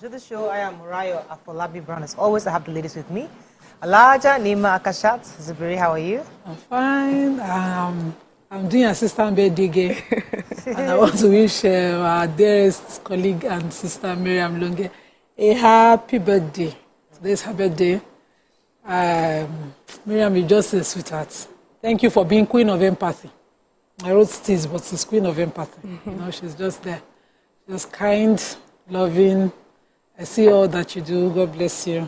to the show. I am Murayo Afolabi Brown. As always, I have the ladies with me. Alaja Nima Akashat. Zubiri, how are you? I'm fine. I'm doing assistant birthday game. And I want to wish our dearest colleague and sister, Miriam Longe, a happy birthday. Today's her birthday. Miriam, you're just a sweetheart. Thank you for being queen of empathy. I wrote Steez, but she's queen of empathy. You know, she's just there. Just kind, loving. I see all that you do. God bless you.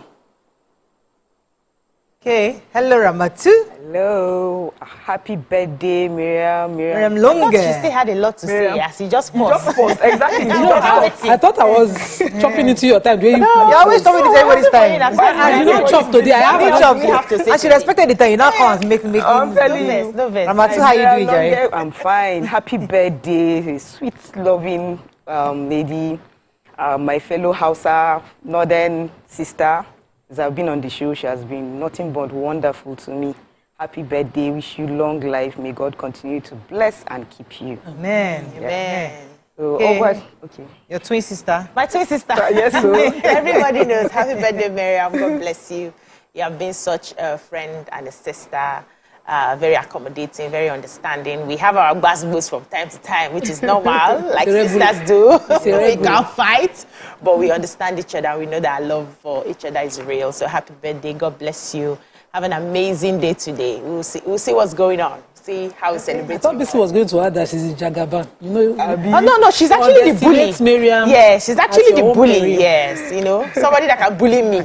Okay. Hello, Ramatu. Hello. Happy birthday, Miriam. Miriam Longe. She still had a lot to say. Yes, you just paused. Exactly. I thought I was chopping into your time. You're always chopping into everybody's time. I did not chop today. I have to say. I should respect the time. You now come and make I'm telling you. Ramatu, how you doing, Jerry? I'm fine. Happy birthday, sweet, loving lady. My fellow Hausa, northern sister. As I've been on the show, she has been nothing but wonderful to me. Happy birthday. Wish you long life. May God continue to bless and keep you. Amen. Yeah. Amen. So, okay. Your twin sister. My twin sister. Yes, so. Everybody knows. Happy birthday, Miriam. God bless you. You have been such a friend and a sister. Very accommodating, very understanding. We have our gbas from time to time, which is normal, like sisters do. We can't fight, but we understand each other. We know that our love for each other is real. So happy birthday. God bless you. Have an amazing day today. We'll see what's going on. See how we celebrate. I thought this was going to add that she's a Jagaban. You know? Oh, no, she's actually the bully. Miriam. Yeah, she's actually the bully. Yes, you know, somebody that can bully me.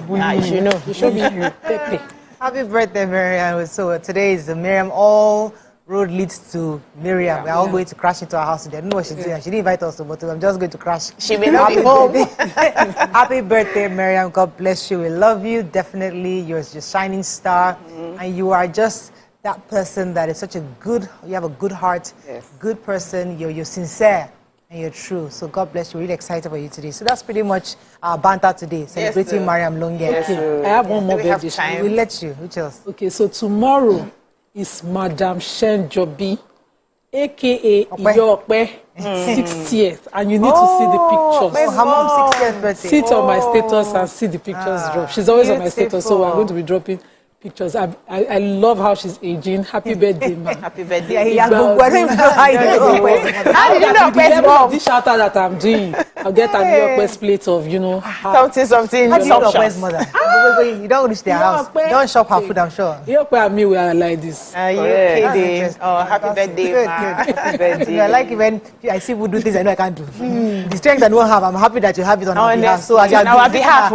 You know. You should be Happy birthday, Miriam. So today is the Miriam. All road leads to Miriam. We are all going to crash into our house today. I don't know what she's doing. She didn't invite us, but I'm just going to crash. She may not be home. Happy birthday, Miriam. God bless you. We love you. Definitely. You're your shining star. And you are just that person that is such a good, you have a good heart, good person. You're sincere. And you're true. So God bless you. Really excited for you today. So that's pretty much our banter today, celebrating Miriam Longe. Okay. I have one more birthday. We'll let you. Which else? Okay, so tomorrow is Madam Shen Jobi, a.k.a. Iyope, 60th. And you need to see the pictures. Her mom's 60th birthday. Sit on my status and see the pictures drop. She's always on my status, so we're going to be dropping pictures. I love how she's aging. Happy birthday, man. Happy birthday. Yeah, he has been wearing How did you know best mom? This shout out that I'm doing, I'll get a New York West plate of, you know. Something. How do you know West mother? Wait, you don't reach their house. You don't shop her food, I'm sure. New York and me, we are like this. Are you kidding? Oh, happy birthday, ma. Happy birthday. I like it when I see people do things I know I can't do. The strength I don't have, I'm happy that you have it on our behalf. So on our behalf,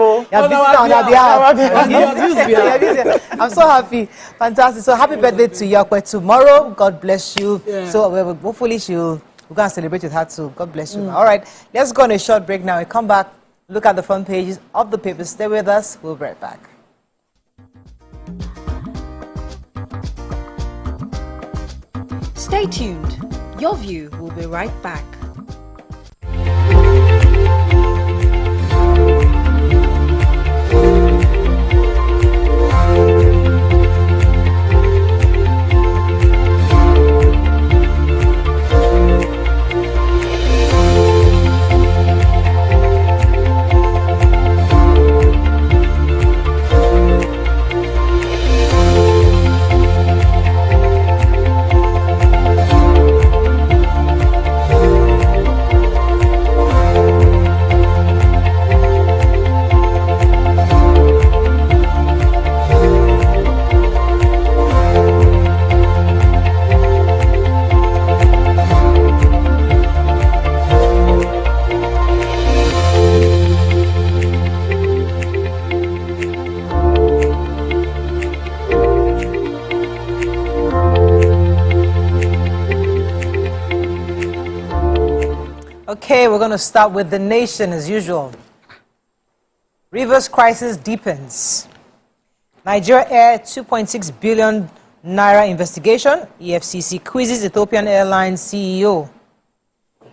I'm so happy. Fantastic. So happy birthday to Yakwe tomorrow. God bless you. Yeah. So hopefully we're going to celebrate with her too. God bless you. All right. Let's go on a short break now. We come back, look at the front pages of the papers. Stay with us. We'll be right back. Stay tuned. Your View will be right back. Okay, we're going to start with the nation as usual. Rivers crisis deepens. Nigeria Air 2.6 billion naira investigation. EFCC quizzes Ethiopian Airlines CEO.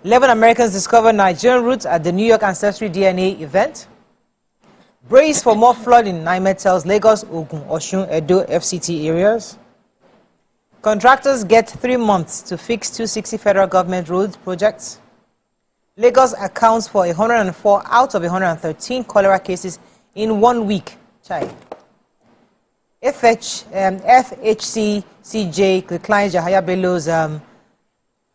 11 Americans discover Nigerian roots at the New York Ancestry DNA event. Brace for more flooding, NIMET tells Lagos, Ogun, Osun, Edo, FCT areas. Contractors get 3 months to fix 260 federal government road projects. Lagos accounts for 104 out of 113 cholera cases in 1 week. Chai. FHCCJ declines Yahaya Bello's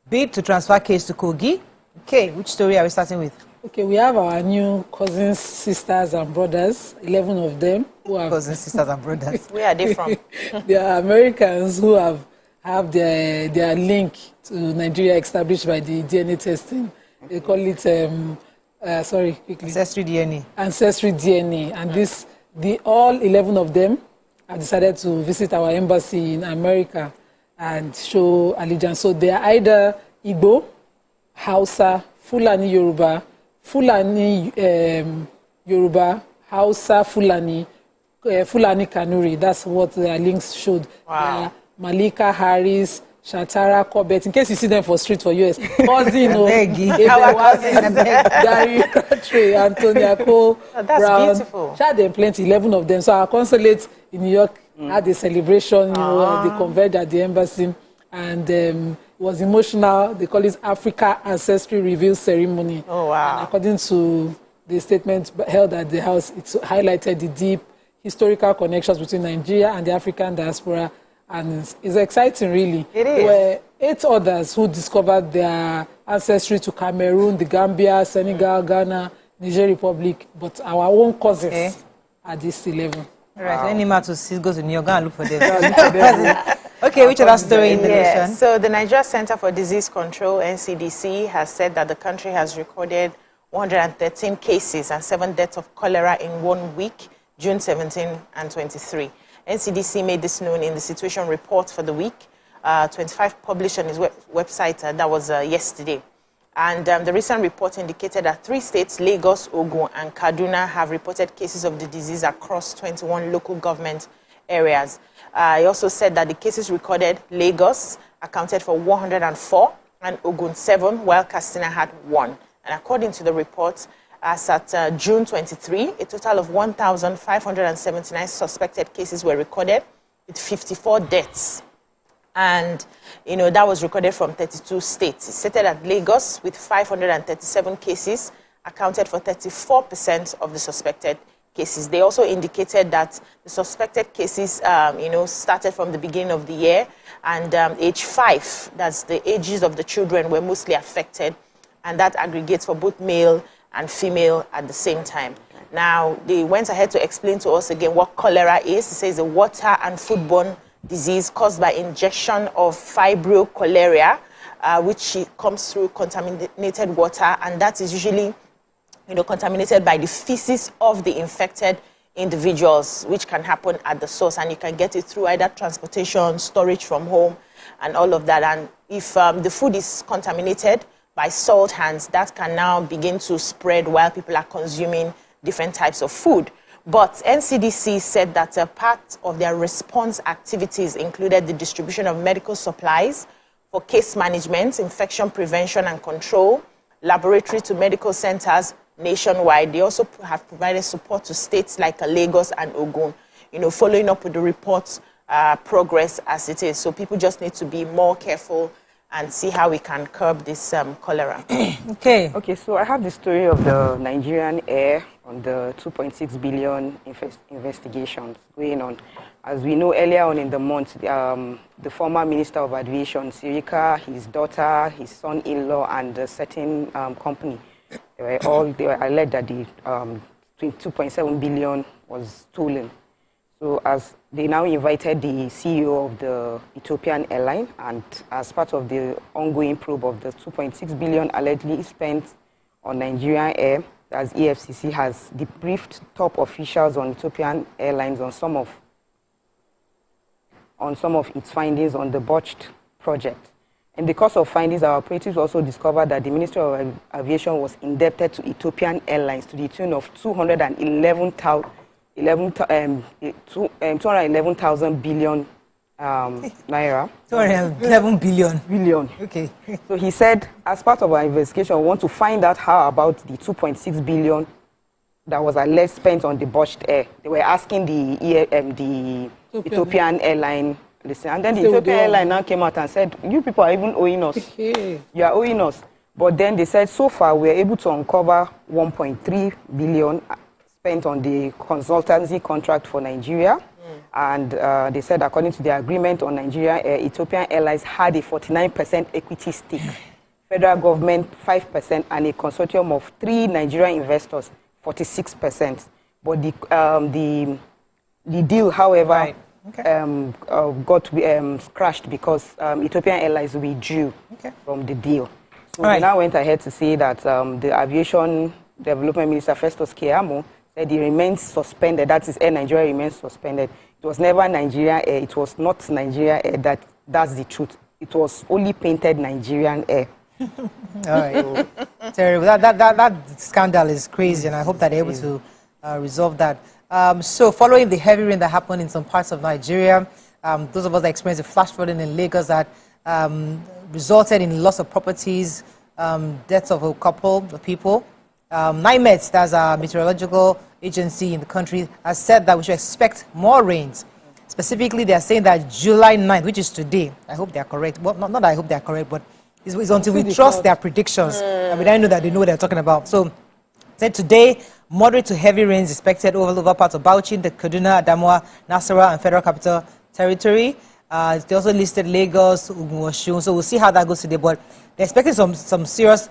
bid to transfer case to Kogi. Okay, which story are we starting with? Okay, we have our new cousins, sisters, and brothers, 11 of them who have Cousins, sisters, and brothers. Where are they from? they are Americans who have their link to Nigeria established by the DNA testing. They call it quickly. Ancestry DNA. Ancestry DNA. And all 11 of them have decided to visit our embassy in America and show allegiance. So they are either Igbo, Hausa, Fulani Yoruba, Yoruba, Hausa, Fulani Kanuri. That's what their links showed. Wow. Malika Harris, Shatara Corbett. In case you see them for street for US, cousin, Gary Crabtree, Antonia Cole, that's Brown. beautiful. She had them plenty, 11 of them. So our consulate in New York had a celebration. They converged at the embassy, and it was emotional. They call it Africa Ancestry Reveal Ceremony. Oh, wow. And according to the statement held at the house, it highlighted the deep historical connections between Nigeria and the African diaspora. And it's exciting, really. It is. There were 8 others who discovered their ancestry to Cameroon, the Gambia, Senegal, Ghana, Niger Republic, but our own cousins are these 11. All right, so any man to see, go to New York and look for them. Okay, which other story in the nation? So the Nigeria Center for Disease Control, NCDC, has said that the country has recorded 113 cases and 7 deaths of cholera in 1 week, June 17 and 23. NCDC made this known in the situation report for the week, 25 published on his website. That was yesterday. And the recent report indicated that 3 states, Lagos, Ogun, and Kaduna, have reported cases of the disease across 21 local government areas. He also said that the cases recorded, Lagos accounted for 104 and Ogun 7, while Katsina had 1. And according to the report, as at June 23, a total of 1,579 suspected cases were recorded, with 54 deaths. And, that was recorded from 32 states. It stated that Lagos, with 537 cases, accounted for 34% of the suspected cases. They also indicated that the suspected cases, started from the beginning of the year, and age 5, that's the ages of the children, were mostly affected, and that aggregates for both male and female at the same time. Now, they went ahead to explain to us again what cholera is. It says a water and foodborne disease caused by ingestion of Vibrio cholerae, which comes through contaminated water, and that is usually, contaminated by the feces of the infected individuals, which can happen at the source, and you can get it through either transportation, storage from home, and all of that. And if the food is contaminated by salt hands, that can now begin to spread while people are consuming different types of food. But NCDC said that a part of their response activities included the distribution of medical supplies for case management, infection prevention and control, laboratory to medical centers nationwide. They also have provided support to states like Lagos and Ogun, following up with the report's progress as it is. So people just need to be more careful and see how we can curb this cholera. Okay, so I have the story of the Nigerian Air on the 2.6 billion investigations going on. As we know, earlier on in the month, the former Minister of Aviation, Sirika, his daughter, his son-in-law, and a certain company, they were alleged that the 2.7 billion was stolen. So as they now invited the CEO of the Ethiopian airline, and as part of the ongoing probe of the 2.6 billion allegedly spent on Nigerian Air, as EFCC has debriefed top officials on Ethiopian Airlines on some of its findings on the botched project. In the course of findings, our operatives also discovered that the Ministry of Aviation was indebted to Ethiopian Airlines to the tune of 211,000 billion naira. 211 billion. Billion. Okay. So he said, as part of our investigation, we want to find out how about the 2.6 billion that was alleged spent on the botched air. They were asking the Ethiopian airline, listen, and then the Ethiopian airline now came out and said, you people are even owing us. You are owing us. But then they said so far we're able to uncover 1.3 billion spent on the consultancy contract for Nigeria. And they said according to the agreement on Nigeria, Ethiopian Airlines had a 49% equity stake, federal government 5%, and a consortium of 3 Nigerian investors 46%. But the deal, however, got crashed because Ethiopian Airlines withdrew from the deal. So they now went ahead to say that the Aviation Development Minister Festus Keyamo said he remains suspended. That is, Air Nigeria remains suspended. It was never Nigeria Air. It was not Nigeria Air. That's the truth. It was only painted Nigerian Air. All right. Terrible. That scandal is crazy, and I hope that they're able to resolve that. So following the heavy rain that happened in some parts of Nigeria, those of us that experienced the flash flooding in Lagos that resulted in loss of properties, deaths of a couple of people, NIMET, that's a meteorological agency in the country, has said that we should expect more rains. Specifically, they are saying that July 9th, which is today, I hope they are correct. Well, not that I hope they are correct, but it's until we trust their predictions and we don't know that they know what they're talking about. So, said today, moderate to heavy rains expected over parts of Bauchi, the Kaduna, Adamawa, Nasarawa, and Federal Capital Territory. They also listed Lagos, Ogun, so we'll see how that goes today. But they're expecting some serious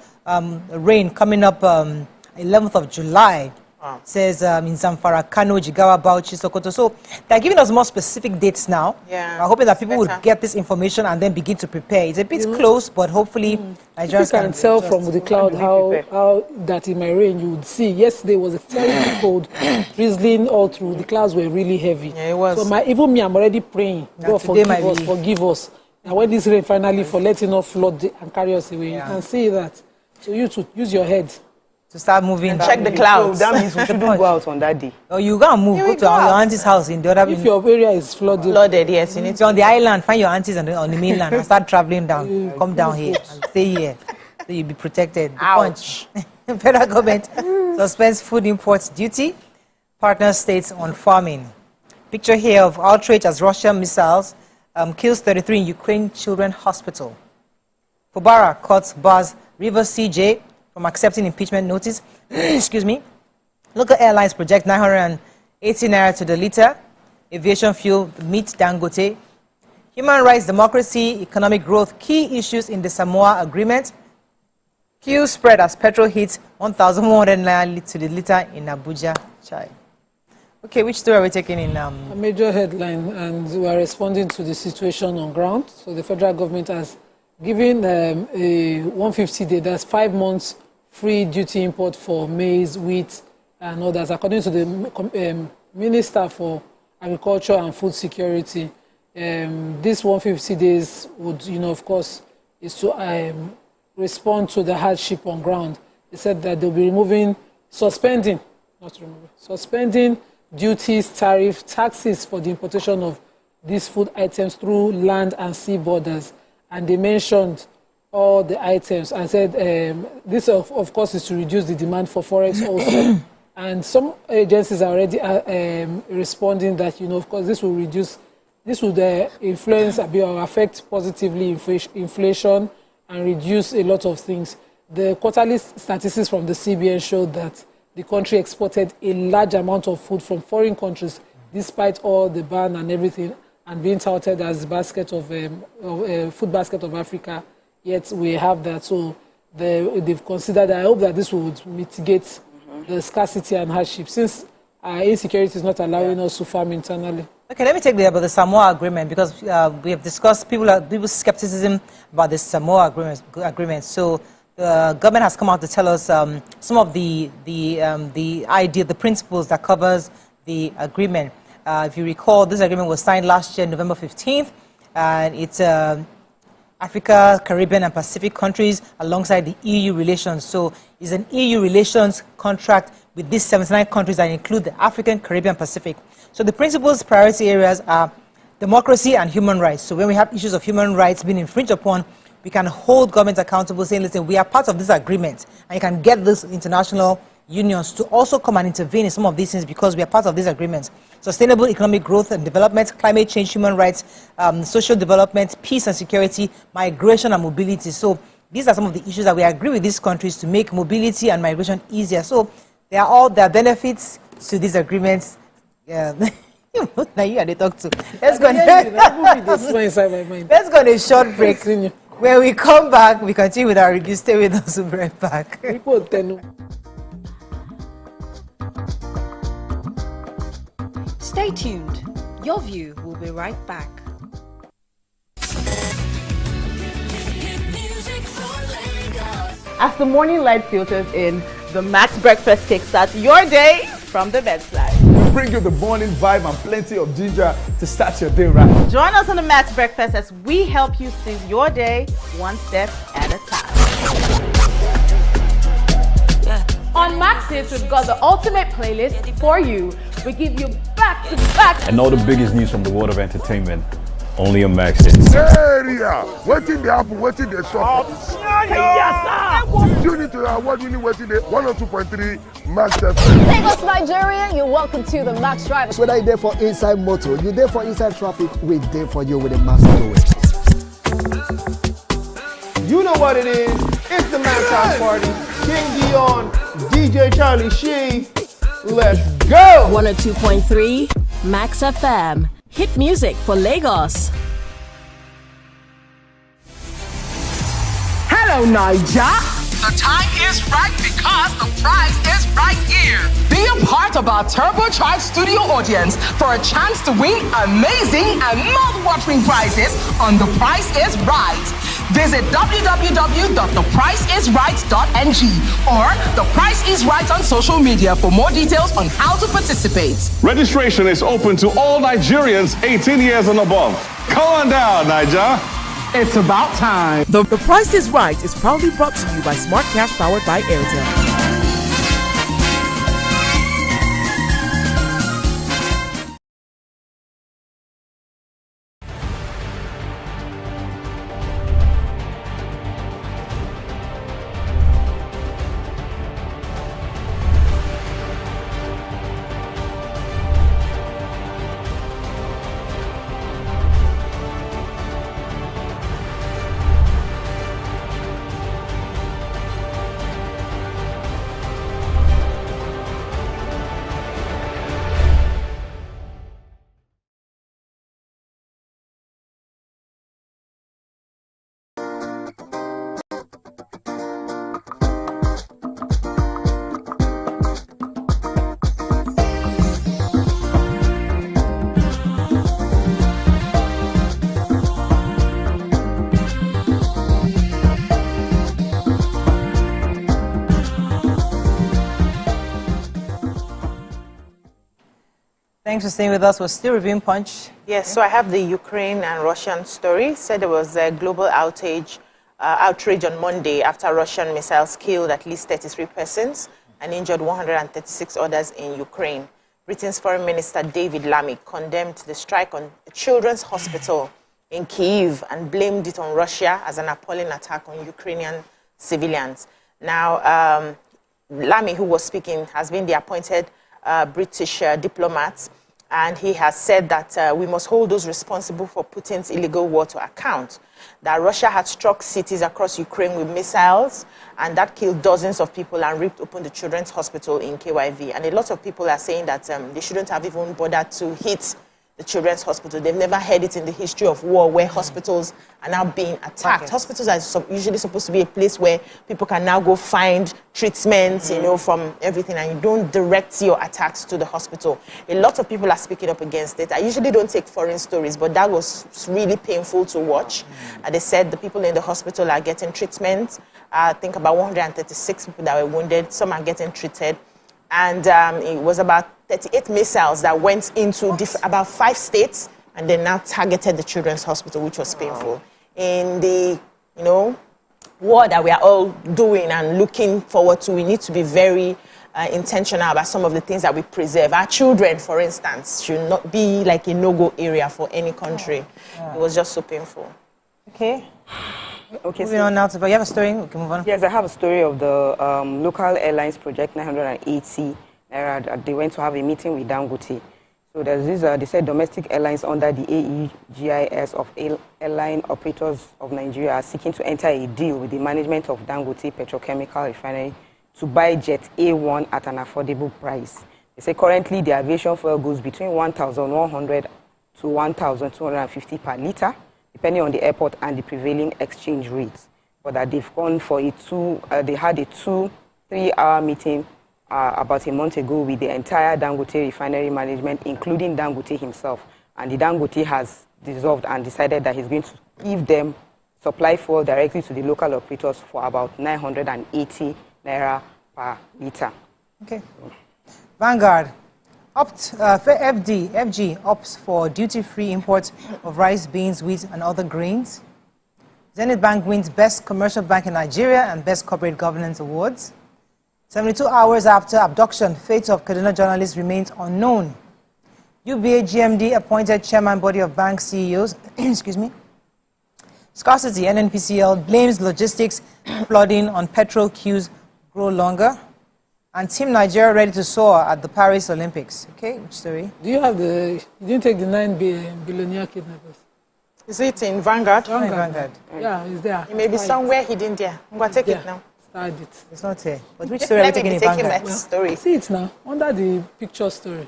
rain coming up 11th of July. Wow. Says in Zamfara, Kano, Jigawa, Bauchi, Sokoto. So they're giving us more specific dates now. Yeah, we're hoping that people would get this information and then begin to prepare. It's a bit close, but hopefully Nigerians can tell from the cloud how that it might rain. You would see yesterday was a terrible cold, drizzling all through. The clouds were really heavy. Yeah, it was. So even me, I'm already praying. God forgive us. And when this rain finally for letting off flood and carry us away, you can see that. So you to use your head to start moving and check the clouds. So that means we shouldn't go out on that day. Oh, you gotta move. Go to your auntie's house in the other. If your area is flooded, yes, you need to on the island. Find your aunties on the mainland and start traveling down. Come down here and stay here, so you'll be protected. Ouch. Federal government suspends food imports duty. Partner states on farming. Picture here of outrage as Russian missiles kills 33 in Ukraine Children Hospital. Fubara court bars Rivers CJ from accepting impeachment notice. Excuse me. Local airlines project 980 naira to the liter. Aviation fuel meet Dangote. Human rights, democracy, economic growth, key issues in the Samoa agreement. Queue spread as petrol hits 1,100 naira to the liter in Abuja. Chai. Okay, which story are we taking in? A major headline, and we are responding to the situation on ground. So the federal government has given a 150-day, that's 5 months, free duty import for maize, wheat, and others. According to the Minister for Agriculture and Food Security, this 150 days would, of course, is to respond to the hardship on ground. They said that they'll be suspending duties, tariff, taxes for the importation of these food items through land and sea borders. And they mentioned all the items and said this, of course, is to reduce the demand for forex also. And some agencies are already responding that, of course, this would influence or affect positively inflation and reduce a lot of things. The quarterly statistics from the CBN showed that the country exported a large amount of food from foreign countries, despite all the ban and everything, and being touted as the basket of food basket of Africa. Yet we have that. So they've considered. I hope that this would mitigate the scarcity and hardship, since insecurity is not allowing us to farm internally. Okay, let me take about the Samoa agreement, because we have discussed people's skepticism about the Samoa agreement. So the government has come out to tell us some of the idea, the principles that covers the agreement. If you recall, this agreement was signed last year, November 15th, and it's Africa, Caribbean, and Pacific countries alongside the EU relations. So it's an EU relations contract with these 79 countries that include the African, Caribbean, Pacific. So the principles, priority areas are democracy and human rights. So when we have issues of human rights being infringed upon, we can hold governments accountable, saying, listen, we are part of this agreement, and you can get these international unions to also come and intervene in some of these things because we are part of these agreements. Sustainable economic growth and development, climate change, human rights, social development, peace and security, migration and mobility. So these are some of the issues that we agree with these countries to make mobility and migration easier. So there are benefits to these agreements. Yeah. Now you are the talk to. Let's go. Let's go on a short break. When we come back, we continue with our review. Stay with us. We'll be right back. Stay tuned. Your View will be right back. As the morning light filters in, the Max Breakfast kickstarts your day from the bedside. We bring you the morning vibe and plenty of ginger to start your day right. Join us on the Max Breakfast as we help you seize your day one step at a time. On Max Hits, we've got the ultimate playlist for you. We give you back-to-back and all the biggest news from the world of entertainment. Only on Max Hits. Area! Waiting the apple, waiting the shop. You need to award winning waiting the 102.3 Max FM. Lagos, Nigeria, you're welcome to the Max Drive. Whether you're there for inside motor, you're there for inside traffic, we're there for you with a Max Highway. You know what it is. It's the Max House Party. King Dion, DJ Charlie Shee. Let's go! 102.3 Max FM. Hit music for Lagos. Hello, Niger. The time is right because the prize is right here. Be a part of our turbocharged studio audience for a chance to win amazing and mouth-watering prizes on The Price is Right. Visit www.thepriceisright.ng or The Price is Right on social media for more details on how to participate. Registration is open to all Nigerians 18 years and above. Come on down, Niger. It's about time. The Price is Right is proudly brought to you by Smart Cash powered by Airtel. Thanks for staying with us. We're still reviewing Punch. Yes, so I have the Ukraine and Russian story. Said there was a global outrage on Monday after Russian missiles killed at least 33 persons and injured 136 others in Ukraine. Britain's Foreign Minister David Lammy condemned the strike on a children's hospital in Kyiv and blamed it on Russia as an appalling attack on Ukrainian civilians. Now, Lammy, who was speaking, has been the appointed British diplomat, and he has said that we must hold those responsible for Putin's illegal war to account. That Russia had struck cities across Ukraine with missiles, and that killed dozens of people and ripped open the children's hospital in KYV. And a lot of people are saying that they shouldn't have even bothered to hit the children's hospital. They've never heard it in the history of war where hospitals are now being attacked. Okay. Hospitals are usually supposed to be a place where people can now go find treatments, you know, from everything, and you don't direct your attacks to the hospital. A lot of people are speaking up against it. I usually don't take foreign stories, but that was really painful to watch. They said the people in the hospital are getting treatment. I think about 136 people that were wounded. Some are getting treated. And it was about 38 missiles that went into about 5 states and then now targeted the children's hospital, which was painful. In the, war that we are all doing and looking forward to, we need to be very intentional about some of the things that we preserve. Our children, for instance, should not be like a no-go area for any country. It was just so painful. Okay. Okay, moving on now to, you have a story? We can move on. Yes, I have a story of the local airlines project 980. They went to have a meeting with Dangote. So there's this, they said domestic airlines under the AEGIS of Airline Operators of Nigeria are seeking to enter a deal with the management of Dangote Petrochemical Refinery to buy Jet A1 at an affordable price. They say currently the aviation fuel goes between 1,100 to 1,250 per litre, depending on the airport and the prevailing exchange rates. But that they've gone for they had a 2-3-hour meeting about a month ago with the entire Dangote refinery management, including Dangote himself. And the Dangote has dissolved and decided that he's going to give them supply fuel directly to the local operators for about 980 naira per litre. Okay. Vanguard. FG opts for duty-free import of rice, beans, wheat, and other grains. Zenith Bank wins Best Commercial Bank in Nigeria and Best Corporate Governance Awards. 72 hours after abduction, fate of Kaduna journalist remains unknown. UBA GMD appointed chairman body of bank CEOs. Excuse me. Scarcity, NNPCL blames logistics flooding on petrol queues grow longer. And Team Nigeria ready to soar at the Paris Olympics. Okay, which story? Do you have you didn't take the 9 billionaire kidnappers? Is it in Vanguard? Vanguard. Yeah, it's there. It may be somewhere hidden there. I'm going to take it now. Start it. It's not here. But which story are we taking in Vanguard? Let me be taking that story. See it now, under the picture story.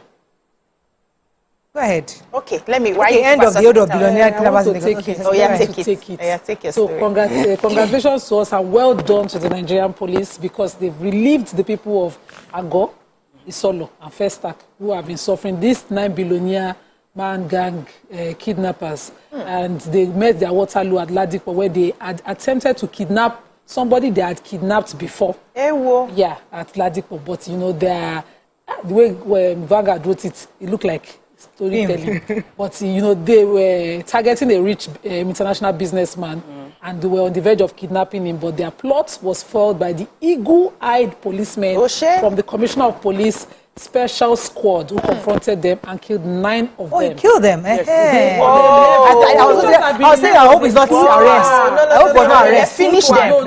Go ahead. Okay, let me. Okay, end of the Odo billionaire kidnappers. Take it. Oh, yeah, take it. Yeah, take it. So congratulations to us and well done to the Nigerian police because they've relieved the people of Ago, Isolo, and Festac who have been suffering this 9 billionaire man gang kidnappers. And they met their Waterloo at Ladipo where they had attempted to kidnap somebody they had kidnapped before. Yeah, at Ladipo. But you know, the way Vanguard wrote it, it looked like storytelling. But you know, they were targeting a rich international businessman and they were on the verge of kidnapping him, but their plot was foiled by the eagle-eyed policemen from the Commissioner of Police Special Squad who confronted them and killed 9 of them. Oh, he killed them? Yes. I was saying, I hope it's not arrest. I hope it's not arrest. Finish them. No.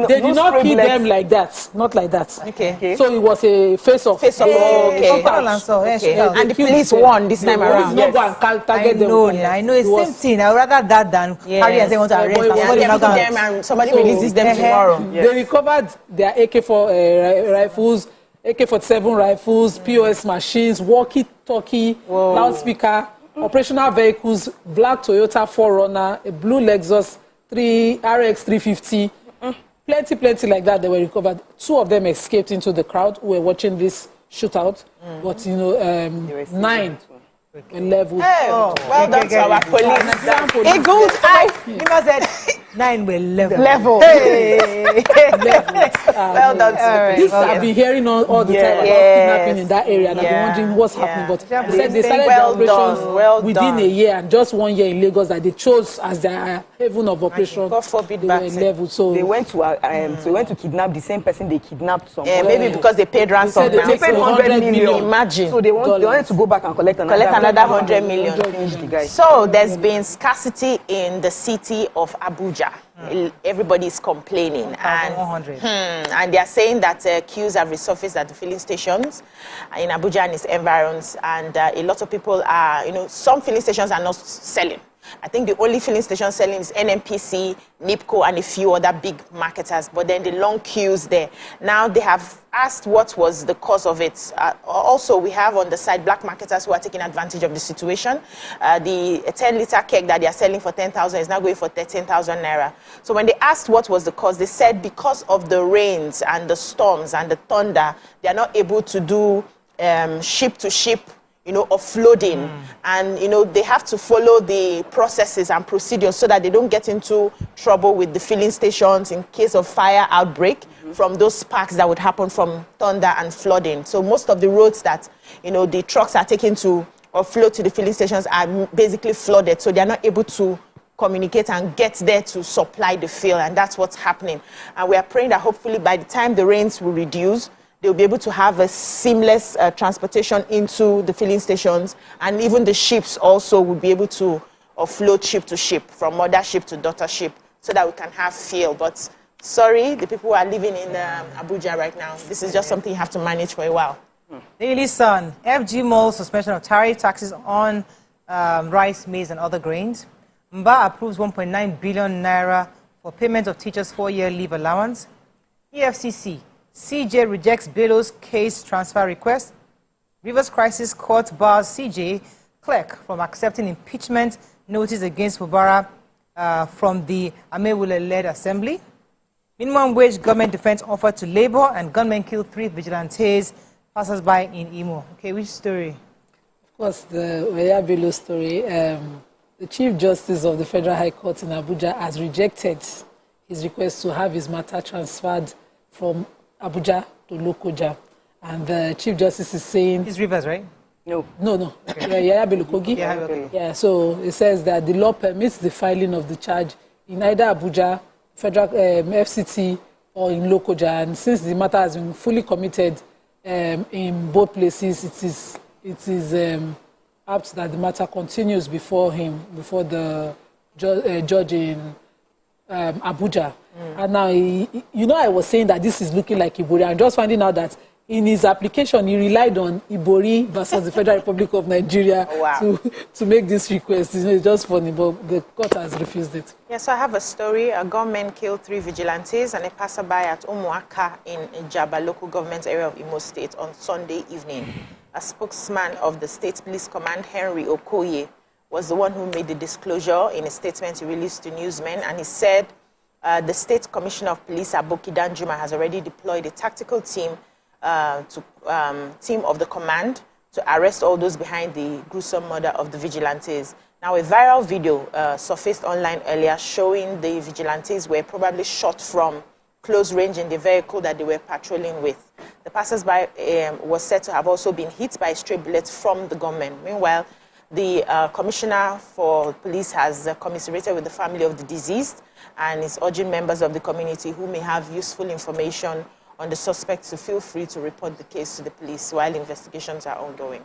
They did not kill them like that. Not like that. Okay. So it was a face-off. Okay. And the police won this time around. No, target them. I know it's the same thing. I would rather that than carry and say want to arrest. Somebody releases them tomorrow. They recovered their AK-4 rifles, AK-47 rifles, POS machines, walkie-talkie, loudspeaker, operational vehicles, black Toyota 4Runner, a blue Lexus RX 350, plenty like that. They were recovered. 2 of them escaped into the crowd who were watching this shootout, but you know, 9 were leveled. Well done to our police. A good eye. Nima said 9 were level. Well done to this I've been hearing all the time about kidnapping in that area and I've been wondering what's happening. But they said they started their operations within a year and just 1 year in Lagos that they chose as their haven of operation. God forbid they were level. So they went to kidnap the same person they kidnapped somewhere. Yeah, maybe because they paid ransom. They paid 100 million. Imagine. So they wanted to go back and collect another 100 million. So there's been scarcity in the city of Abuja. Everybody is complaining, and they are saying that queues have resurfaced at the filling stations in Abuja and its environs, and a lot of people are, some filling stations are not selling. I think the only filling station selling is NNPC, NIPCO, and a few other big marketers, but then the long queues there. Now they have asked what was the cause of it. Also, we have on the side black marketers who are taking advantage of the situation. The 10-liter keg that they are selling for 10,000 is now going for 13,000 naira. So when they asked what was the cause, they said because of the rains and the storms and the thunder, they are not able to do ship-to-ship offloading, and they have to follow the processes and procedures so that they don't get into trouble with the filling stations in case of fire outbreak from those sparks that would happen from thunder and flooding. So most of the roads that the trucks are taking to offload to the filling stations are basically flooded, so they are not able to communicate and get there to supply the fuel, and that's what's happening. And we are praying that hopefully by the time the rains will reduce, they'll be able to have a seamless transportation into the filling stations, and even the ships also will be able to offload ship to ship, from mother ship to daughter ship, so that we can have fuel. But sorry, the people who are living in Abuja right now, this is just something you have to manage for a while. Daily Sun, FG Mall suspension of tariff taxes on rice, maize, and other grains. Mba approves 1.9 billion naira for payment of teachers' 4-year leave allowance. EFCC, CJ rejects Bello's case transfer request. Rivers Crisis Court bars CJ clerk from accepting impeachment notice against Mubarak from the Amewule-led assembly. Minimum wage government defense offered to Labour, and gunmen killed 3 vigilantes passers-by in Imo. Okay, which story? Of course, the Oya Bello story. The Chief Justice of the Federal High Court in Abuja has rejected his request to have his matter transferred from Abuja to Lokoja. And the Chief Justice is saying... It's Rivers, right? No. Okay. Yaya Bello Kogi. Yeah, so it says that the law permits the filing of the charge in either Abuja, Federal FCT, or in Lokoja. And since the matter has been fully committed in both places, it is apt that the matter continues before the judge in Abuja. And now, I was saying that this is looking like Ibori. I'm just finding out that in his application, he relied on Ibori versus the Federal Republic of Nigeria to make this request. It's just funny, but the court has refused it. Yes, so I have a story. A gunman killed 3 vigilantes and a passerby at Umuaka in Jaba local government area of Imo State on Sunday evening. A spokesman of the State Police Command, Henry Okoye, was the one who made the disclosure in a statement he released to newsmen, and he said the State Commissioner of Police, Aboki Danjuma, has already deployed a tactical team team of the command to arrest all those behind the gruesome murder of the vigilantes. Now, a viral video surfaced online earlier showing the vigilantes were probably shot from close range in the vehicle that they were patrolling with. The passers-by was said to have also been hit by stray bullets from the gunmen. Meanwhile, the Commissioner for Police has commiserated with the family of the deceased and is urging members of the community who may have useful information on the suspect to feel free to report the case to the police while investigations are ongoing.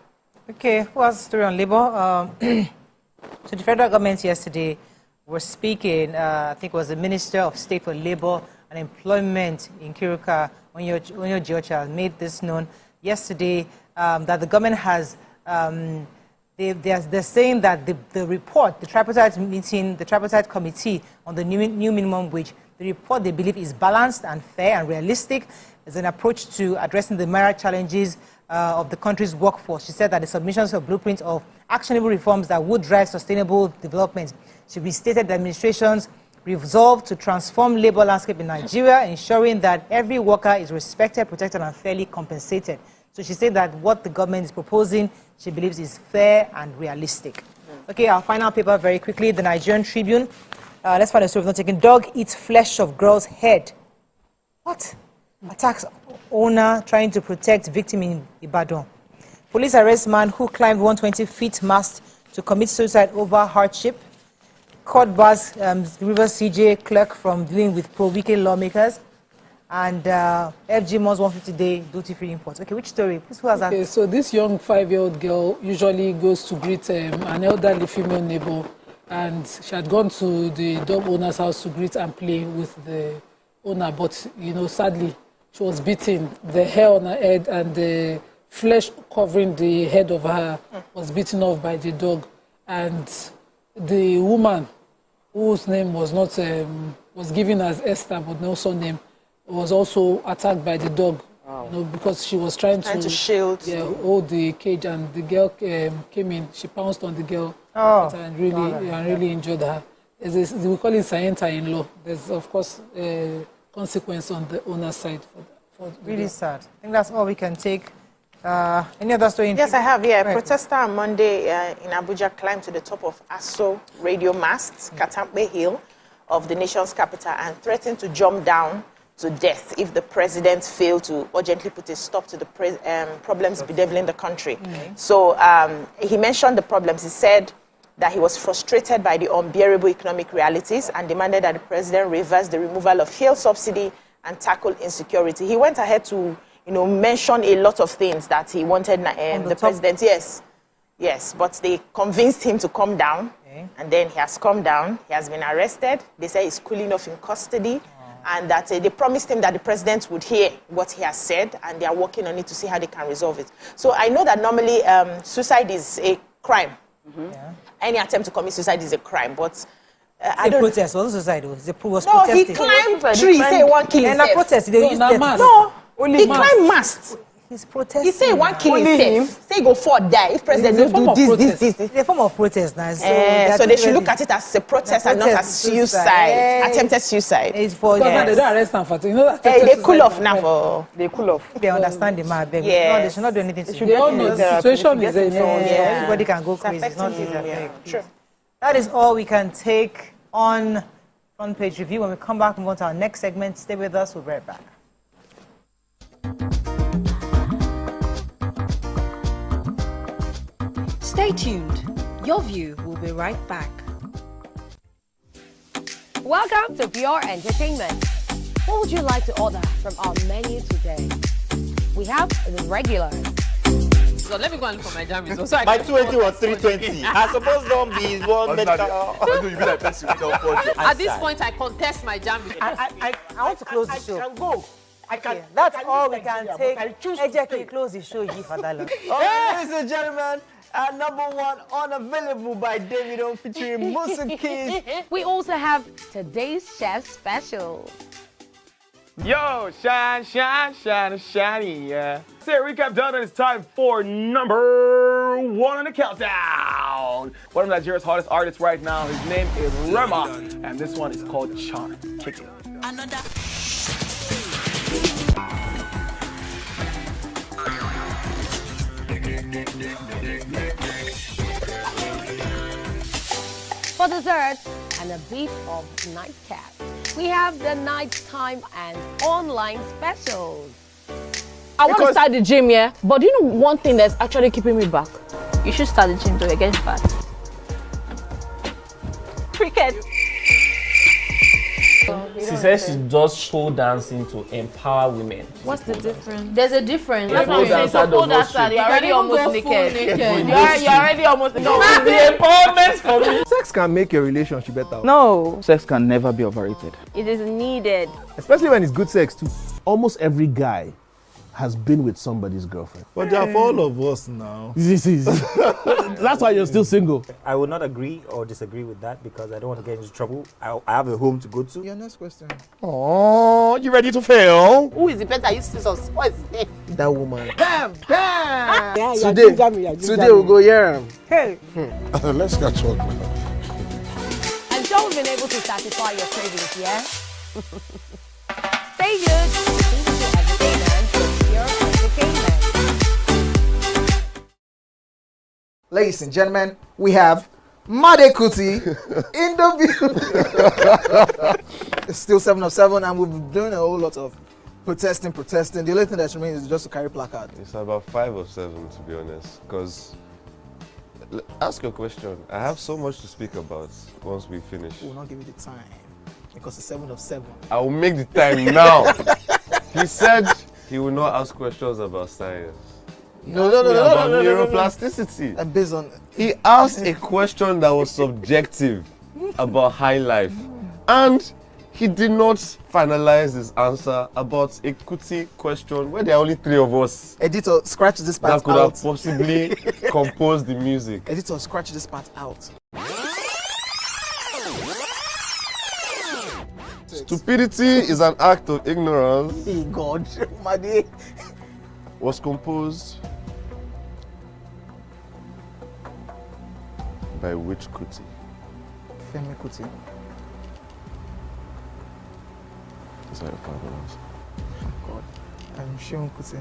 Okay, who has a story on Labour? So the federal government yesterday was speaking, I think it was the Minister of State for Labour and Employment in Kiruka, Onyo Georgia, made this known yesterday that the government has, they're saying that the report, the tripartite meeting, the tripartite committee on the new minimum wage, the report they believe is balanced and fair and realistic as an approach to addressing the myriad challenges of the country's workforce. She said that the submissions of blueprints of actionable reforms that would drive sustainable development should be stated the administration's resolve to transform labor landscape in Nigeria, ensuring that every worker is respected, protected, and fairly compensated. So she said that what the government is proposing, she believes is fair and realistic. Okay, our final paper very quickly, the Nigerian Tribune. Let's find a story of not taking. Dog eats flesh of girl's head. What? Attacks owner trying to protect victim in Ibadan. Police arrest man who climbed 120-feet mast to commit suicide over hardship. Court bars Rivers CJ clerk from dealing with pro-weekend lawmakers. And FG Mall's 150-day duty-free imports. Okay, which story? Who has that? Okay, so this young 5-year-old girl usually goes to greet an elderly female neighbor, and she had gone to the dog owner's house to greet and play with the owner, but, sadly, she was beaten. The hair on her head and the flesh covering the head of her was beaten off by the dog. And the woman, whose name was not, was given as Esther, but no surname, was also attacked by the dog, because she was trying to shield, hold the cage, and the girl came in. She pounced on the girl and really injured her. We call it Scienta-in-law. There's, of course, consequence on the owner's side. For really sad. I think that's all we can take. Any other story? Yes, I have. Yeah, a protester on Monday in Abuja climbed to the top of ASO radio masts, Katampe Hill, of the nation's capital, and threatened to jump down to death if the president failed to urgently put a stop to the problems bedeviling the country. So he mentioned the problems. He said that he was frustrated by the unbearable economic realities and demanded that the president reverse the removal of fuel subsidy and tackle insecurity. He went ahead to, mention a lot of things that he wanted the president. Yes, but they convinced him to calm down, and then he has calmed down. He has been arrested. They say he's cooling off in custody. and that they promised him that the president would hear what he has said, and they are working on it to see how they can resolve it. So I know that normally suicide is a crime. Yeah. Any attempt to commit suicide is a crime, but I don't. Protest wasn't suicide. It was no, protesting. he climbed tree. He said he won't kill himself. And protest. They used that. No, he climbed mast. He's protesting. He said he won't kill himself. Say he go for die if president don't do this. It's a form of protest now. So they should look at it as a protest and not as suicide. Attempted suicide. It's for they don't arrest them for they cool off now. They cool off. They understand the man. No, they should not do anything. They all know the situation is everybody can go crazy. It's not true. That is all we can take on Front Page Review. When we come back, move on to our next segment. Stay with us. We'll be right back. Stay tuned. Your View will be right back. Welcome to Pure Entertainment. What would you like to order from our menu today? We have the regulars. So let me go and look for my jam results. So my 280 was 320. I suppose don't be one medical. At this point, I contest my jam results. I want to close the show. I can go. I can. That's all we can take. Ejeki, close the show. Give for that long. Ladies and gentlemen, #1 unavailable by Davido featuring Musa Keys. We also have today's chef special. Yo, shiny, yeah. Say recap done, and it's time for #1 on the countdown. One of Nigeria's hottest artists right now. His name is Rema, and this one is called Charm. Kick it. Another. For dessert and a bit of nightcap, we have the nighttime and online specials. I want to start the gym, yeah? But do you know one thing that's actually keeping me back? You should start the gym to get fat. Cricket. She says she does pole dancing to empower women. What's the difference? There's a difference. That's what I'm saying. So pole dancer, you're already almost naked. You're already almost naked. No, it's the empowerment for me. Sex can make a relationship better. No. Sex can never be overrated. It is needed. Especially when it's good sex too. Almost every guy has been with somebody's girlfriend. But they are for all of us now. That's why you're still single. I would not agree or disagree with that because I don't want to get into trouble. I have a home to go to. Your next question. Oh, you ready to fail? Who is the better? You scissors. What is his name? That woman. Bam! Bam! Yeah, Today we'll go here. Hey. Let's get talk now. I'm sure we've been able to satisfy your cravings, yeah? Stay good. Ladies and gentlemen, we have Made Kuti in the view. It's still 7 of 7, and we've been doing a whole lot of protesting. The only thing that remains is just to carry placard. It's about 5 of 7, to be honest. Because, ask your question. I have so much to speak about once we finish. We will not give you the time because it's 7 of 7. I will make the time now. He said he will not ask questions about science. No. Neuroplasticity. And based on... He asked a question that was subjective about high life. And he did not finalize his answer about a Kuti question where there are only 3 of us. Editor, scratch this part out. That could have possibly composed the music. Editor, scratch this part out. Stupidity is an act of ignorance. Hey God, Made. Was composed by which Kuti? Femi Kuti. Is that your final answer? God, I'm Seun Kuti.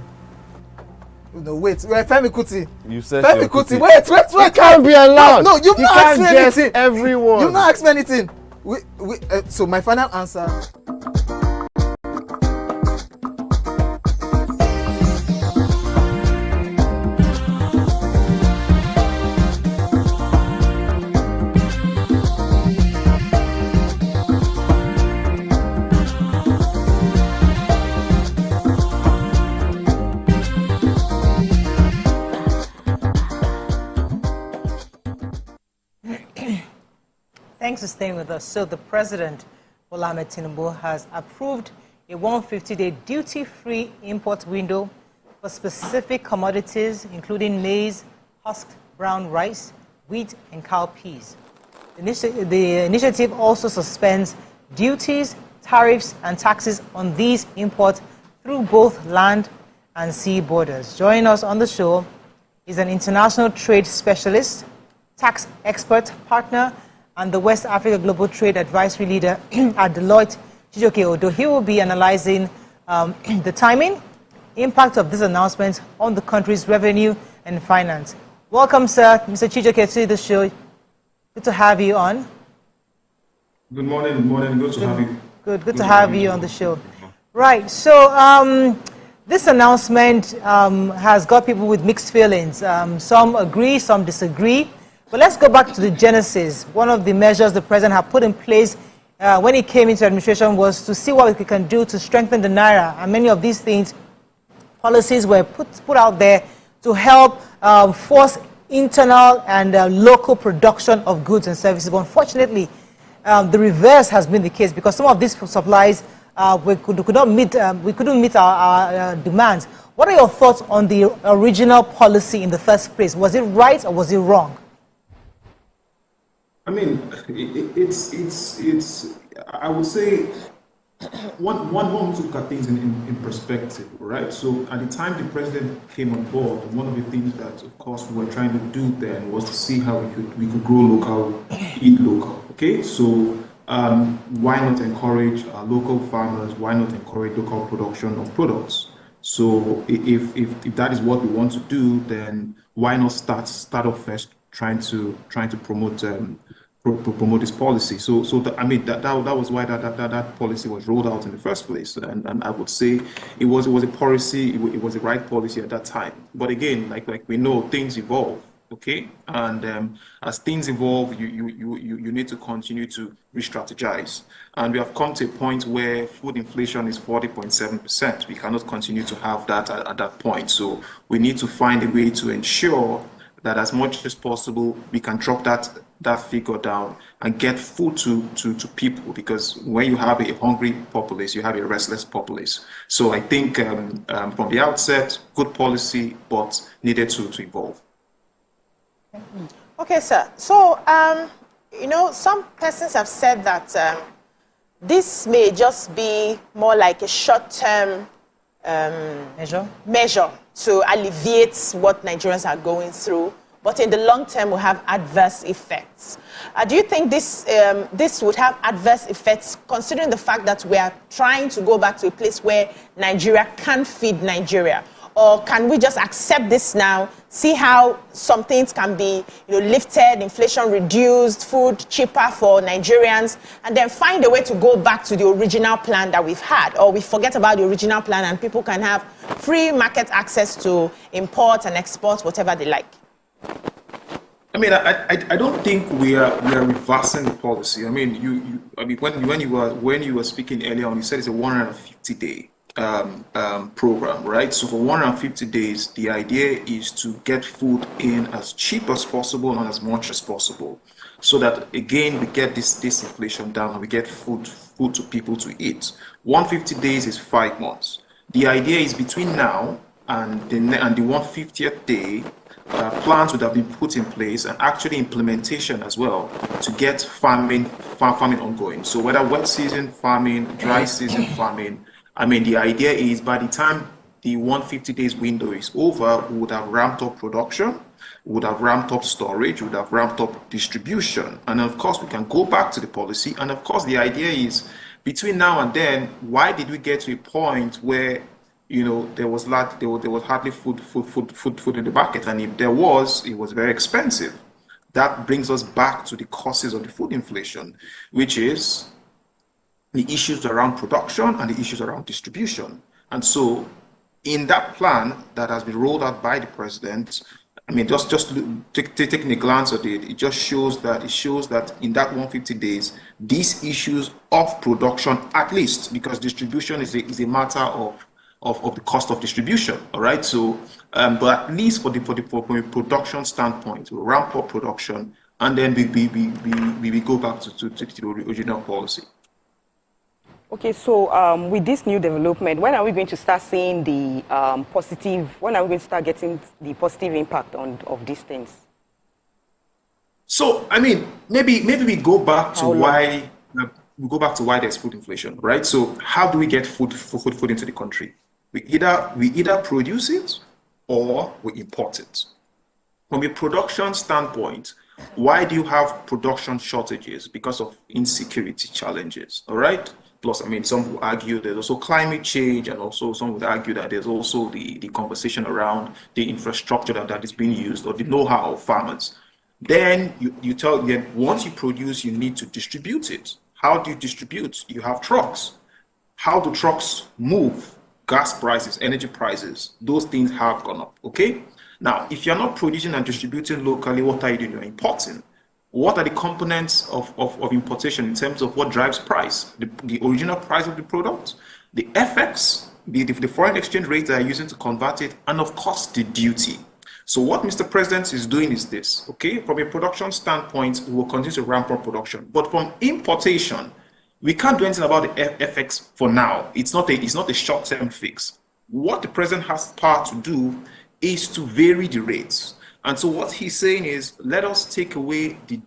No, wait, Femi Kuti. You said Femi Kuti. Wait. You can't be allowed. No, you've not asked me anything. Everyone. You've not asked me anything. So my final answer. Thanks for staying with us. So the president Bola Ahmed Tinubu, has approved a 150-day duty-free import window for specific commodities, including maize, husked brown rice, wheat, and cowpeas. The initiative also suspends duties, tariffs, and taxes on these imports through both land and sea borders. Joining us on the show is an international trade specialist, tax expert, partner, and the West Africa Global Trade Advisory Leader at Deliote Chijoke Odo. He will be analyzing the timing, impact of this announcement on the country's revenue and finance. Welcome, sir, Mr. Chijoke, to the show. Good to have you on. Good morning, good to have you. Good to have you on the show. Right, so this announcement has got people with mixed feelings. Some agree, some disagree. But let's go back to the genesis. One of the measures the president had put in place when he came into administration was to see what we can do to strengthen the naira. And many of these things, policies were put out there to help force internal and local production of goods and services. But unfortunately, the reverse has been the case because some of these supplies we couldn't meet our demands. What are your thoughts on the original policy in the first place? Was it right or was it wrong? I mean, it's. I would say one to look at things in perspective, right? So at the time the president came on board, one of the things that, of course, we were trying to do then was to see how we could grow local, eat local. Okay, so why not encourage local farmers? Why not encourage local production of products? So if that is what we want to do, then why not start off first trying to promote promote this policy. So I mean that was why that policy was rolled out in the first place. And I would say it was a policy, it was the right policy at that time. But again, like we know, things evolve. Okay, and as things evolve, you need to continue to re-strategize. And we have come to a point where food inflation is 40.7%. We cannot continue to have that at that point. So we need to find a way to ensure that as much as possible, we can drop that figure down and get food to people, because when you have a hungry populace, you have a restless populace. So I think from the outset, good policy, but needed to evolve. Okay, sir. So, some persons have said that this may just be more like a short-term measure to alleviate what Nigerians are going through, but in the long term will have adverse effects. Do you think this would have adverse effects, considering the fact that we are trying to go back to a place where Nigeria can feed Nigeria? Or can we just accept this now, see how some things can be lifted, inflation reduced, food cheaper for Nigerians, and then find a way to go back to the original plan that we've had? Or we forget about the original plan and people can have free market access to import and export whatever they like? I mean, I don't think we are reversing the policy. I mean, when you were speaking earlier on, you said it's a 150-day program, right? So for 150 days, the idea is to get food in as cheap as possible and as much as possible, so that again we get this inflation down and we get food to people to eat. 150 days is 5 months. The idea is between now and the 150th day, plans would have been put in place and actually implementation as well to get farming ongoing. So whether wet season farming, dry season farming, I mean, the idea is by the time the 150 days window is over, we would have ramped up production, we would have ramped up storage, we would have ramped up distribution. And of course, we can go back to the policy. And of course, the idea is between now and then, why did we get to a point where there was hardly food in the market? And if there was, it was very expensive. That brings us back to the causes of the food inflation, which is the issues around production and the issues around distribution. And so in that plan that has been rolled out by the president, I mean, just taking a glance at it, it just shows that in that 150 days, these issues of production, at least, because distribution is a matter of the cost of distribution, all right? So, but at least from a production standpoint, we ramp up production, and then we go back to the original policy. Okay, so with this new development, when are we going to start seeing the when are we going to start getting the positive impact of these things? So, I mean, maybe we go back to why there's food inflation, right? So, how do we get food into the country? We either produce it or we import it. From a production standpoint, why do you have production shortages? Because of insecurity challenges, all right? Plus, I mean, some will argue there's also climate change, and also some would argue that there's also the conversation around the infrastructure that is being used or the know-how of farmers. Then you tell them once you produce, you need to distribute it. How do you distribute? You have trucks. How do trucks move? Gas prices, energy prices, those things have gone up, okay? Now, if you're not producing and distributing locally, what are you doing? You're importing. What are the components of importation in terms of what drives price? The original price of the product, the FX, the foreign exchange rate that are using to convert it, and of course, the duty. So what Mr. President is doing is this, okay? From a production standpoint, we will continue to ramp up production. But from importation, we can't do anything about the FX for now. It's not a short-term fix. What the president has power to do is to vary the rates. And so what he's saying is, let us take away the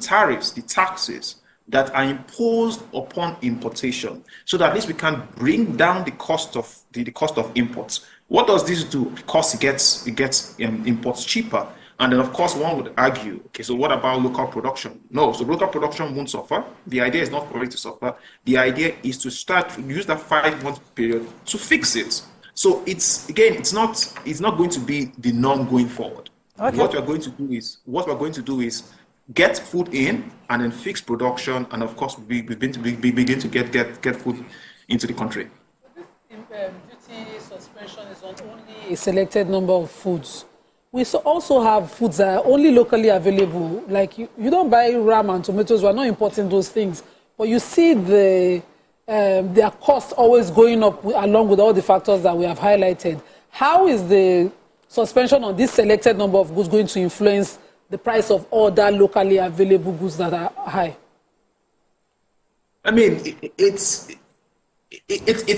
tariffs, the taxes that are imposed upon importation, so that at least we can bring down the cost of imports. What does this do? Because it gets imports cheaper. And then, of course, one would argue, okay, so what about local production? No, so local production won't suffer. The idea is not for it to suffer. The idea is to start to use that 5-month period to fix it. So it's not going to be the norm going forward. Okay. What we're going to do is get food in and then fix production, and of course we begin to get food into the country. This duty suspension is on only a selected number of foods. We also have foods that are only locally available. Like you don't buy ram and tomatoes. We're not importing those things, but you see their cost always going up along with all the factors that we have highlighted. How is the suspension on this selected number of goods going to influence the price of other locally available goods that are high? I mean, it's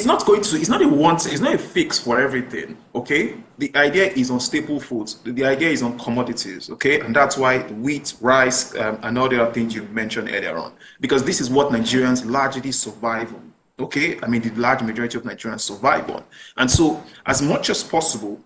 not a fix for everything, okay? The idea is on staple foods. The idea is on commodities, okay? And that's why wheat, rice, and all the other things you mentioned earlier on, because this is what Nigerians largely survive on, okay? I mean, the large majority of Nigerians survive on. And so, as much as possible,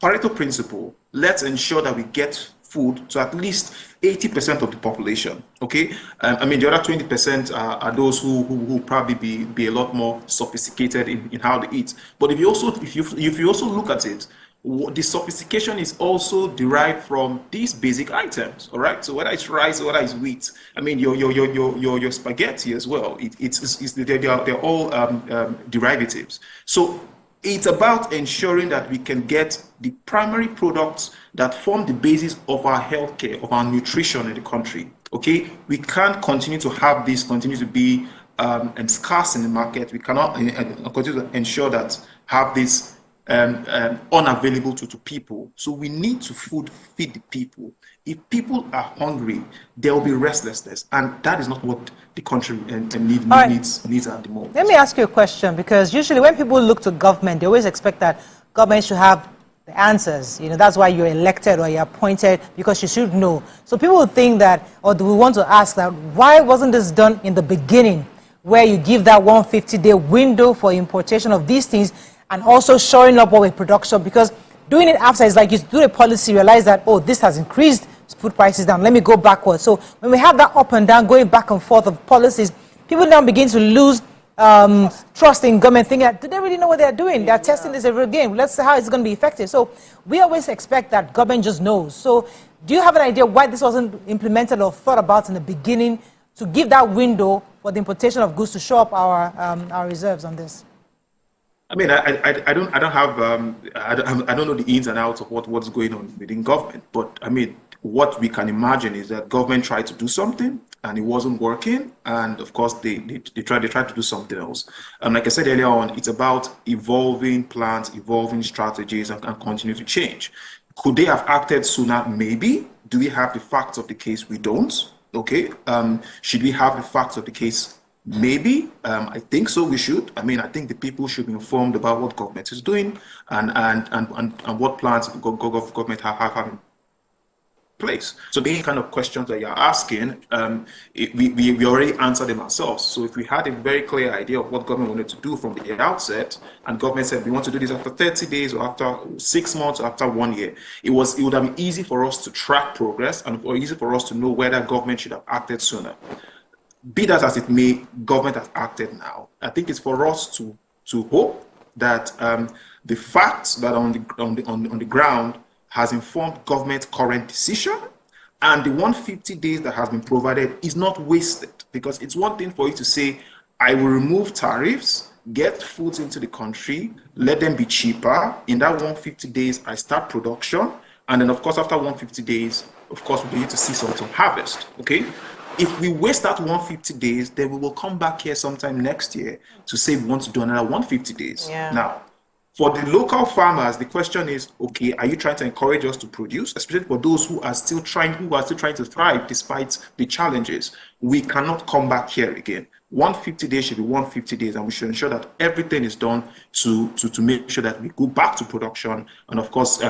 Pareto principle, let's ensure that we get food to at least 80% of the population, okay? I mean, the other 20% are those who probably be a lot more sophisticated in how they eat. But if you also look at it, the sophistication is also derived from these basic items, all right? So whether it's rice, whether it's wheat, I mean, your spaghetti as well, they're all derivatives. So it's about ensuring that we can get the primary products that form the basis of our healthcare, of our nutrition in the country. Okay, we can't continue to have this continue to be scarce in the market. We cannot continue to ensure that have this unavailable to people. So we need to feed the people. If people are hungry, there will be restlessness, and that is not what the country needs at the moment. Let me ask you a question, because usually when people look to government, they always expect that government should have the answers. You know, that's why you're elected or you're appointed, because you should know. So people would think that, or do we want to ask that, why wasn't this done in the beginning, where you give that 150-day window for importation of these things, and also showing up with production? Because doing it after is like you do a policy, realize that, oh, this has increased food prices down, let me go backwards. So when we have that up and down, going back and forth of policies, people now begin to lose trust in government, thinking, do they really know what they're doing? They're testing this every game. Let's see how it's going to be effective. So we always expect that government just knows. So do you have an idea why this wasn't implemented or thought about in the beginning to give that window for the importation of goods to show up our reserves on this? I mean, I don't know the ins and outs of what's going on within government, but I mean, what we can imagine is that government tried to do something and it wasn't working, and of course they tried to do something else. Like I said earlier on, it's about evolving plans, evolving strategies, and continue to change. Could they have acted sooner? Maybe. Do we have the facts of the case? We don't. Okay. Should we have the facts of the case Maybe. I think so. We should. I mean, I think the people should be informed about what government is doing and what plans government have in place. So the kind of questions that you're asking, we already answered them ourselves. So if we had a very clear idea of what government wanted to do from the outset, and government said we want to do this after 30 days or after 6 months or after 1 year, it would have been easy for us to track progress and easy for us to know whether government should have acted sooner. Be that as it may, government has acted now. I think it's for us to hope that the facts that are on the ground has informed government's current decision, and the 150 days that has been provided is not wasted. Because it's one thing for you to say, I will remove tariffs, get foods into the country, let them be cheaper. In that 150 days, I start production, and then of course after 150 days, of course we'll be able to see some harvest. Okay. If we waste that 150 days, then we will come back here sometime next year to say we want to do another 150 days. Yeah. Now, for the local farmers, the question is, okay, are you trying to encourage us to produce, especially for those who are still trying to thrive despite the challenges? We cannot come back here again. 150 days should be 150 days, and we should ensure that everything is done to make sure that we go back to production and, of course,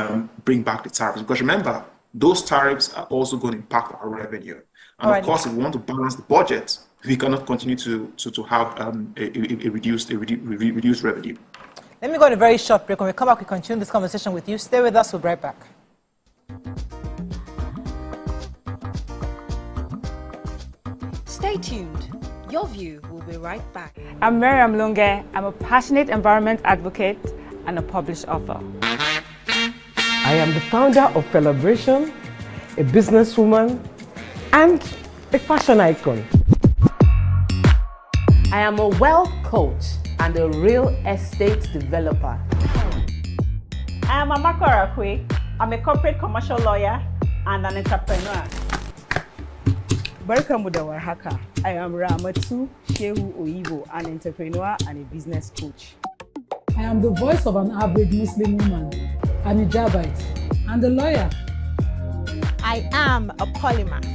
bring back the tariffs. Because remember, those tariffs are also going to impact our revenue. And of course, if we want to balance the budget, we cannot continue to have a reduced revenue. Let me go on a very short break. When we come back, we continue this conversation with you. Stay with us. We'll be right back. Stay tuned. Your View will be right back. I'm Miriam Lunge. I'm a passionate environment advocate and a published author. I am the founder of Celebration, a businesswoman, and a fashion icon. I am a wealth coach and a real estate developer. I am Amako Arakwe. I'm a corporate commercial lawyer and an entrepreneur. Barkamu da warhaka. I am Ramatu Shehu Oyibo, an entrepreneur and a business coach. I am the voice of an average Muslim woman, an hijabite, and a lawyer. I am a polymath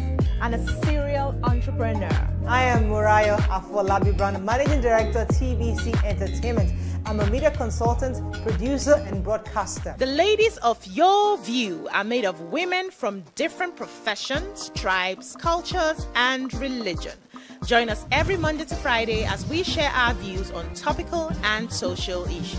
and a serial entrepreneur. I am Murayo Afolabi Brown, Managing Director, TVC Entertainment. I'm a media consultant, producer, and broadcaster. The ladies of Your View are made of women from different professions, tribes, cultures, and religion. Join us every Monday to Friday as we share our views on topical and social issues.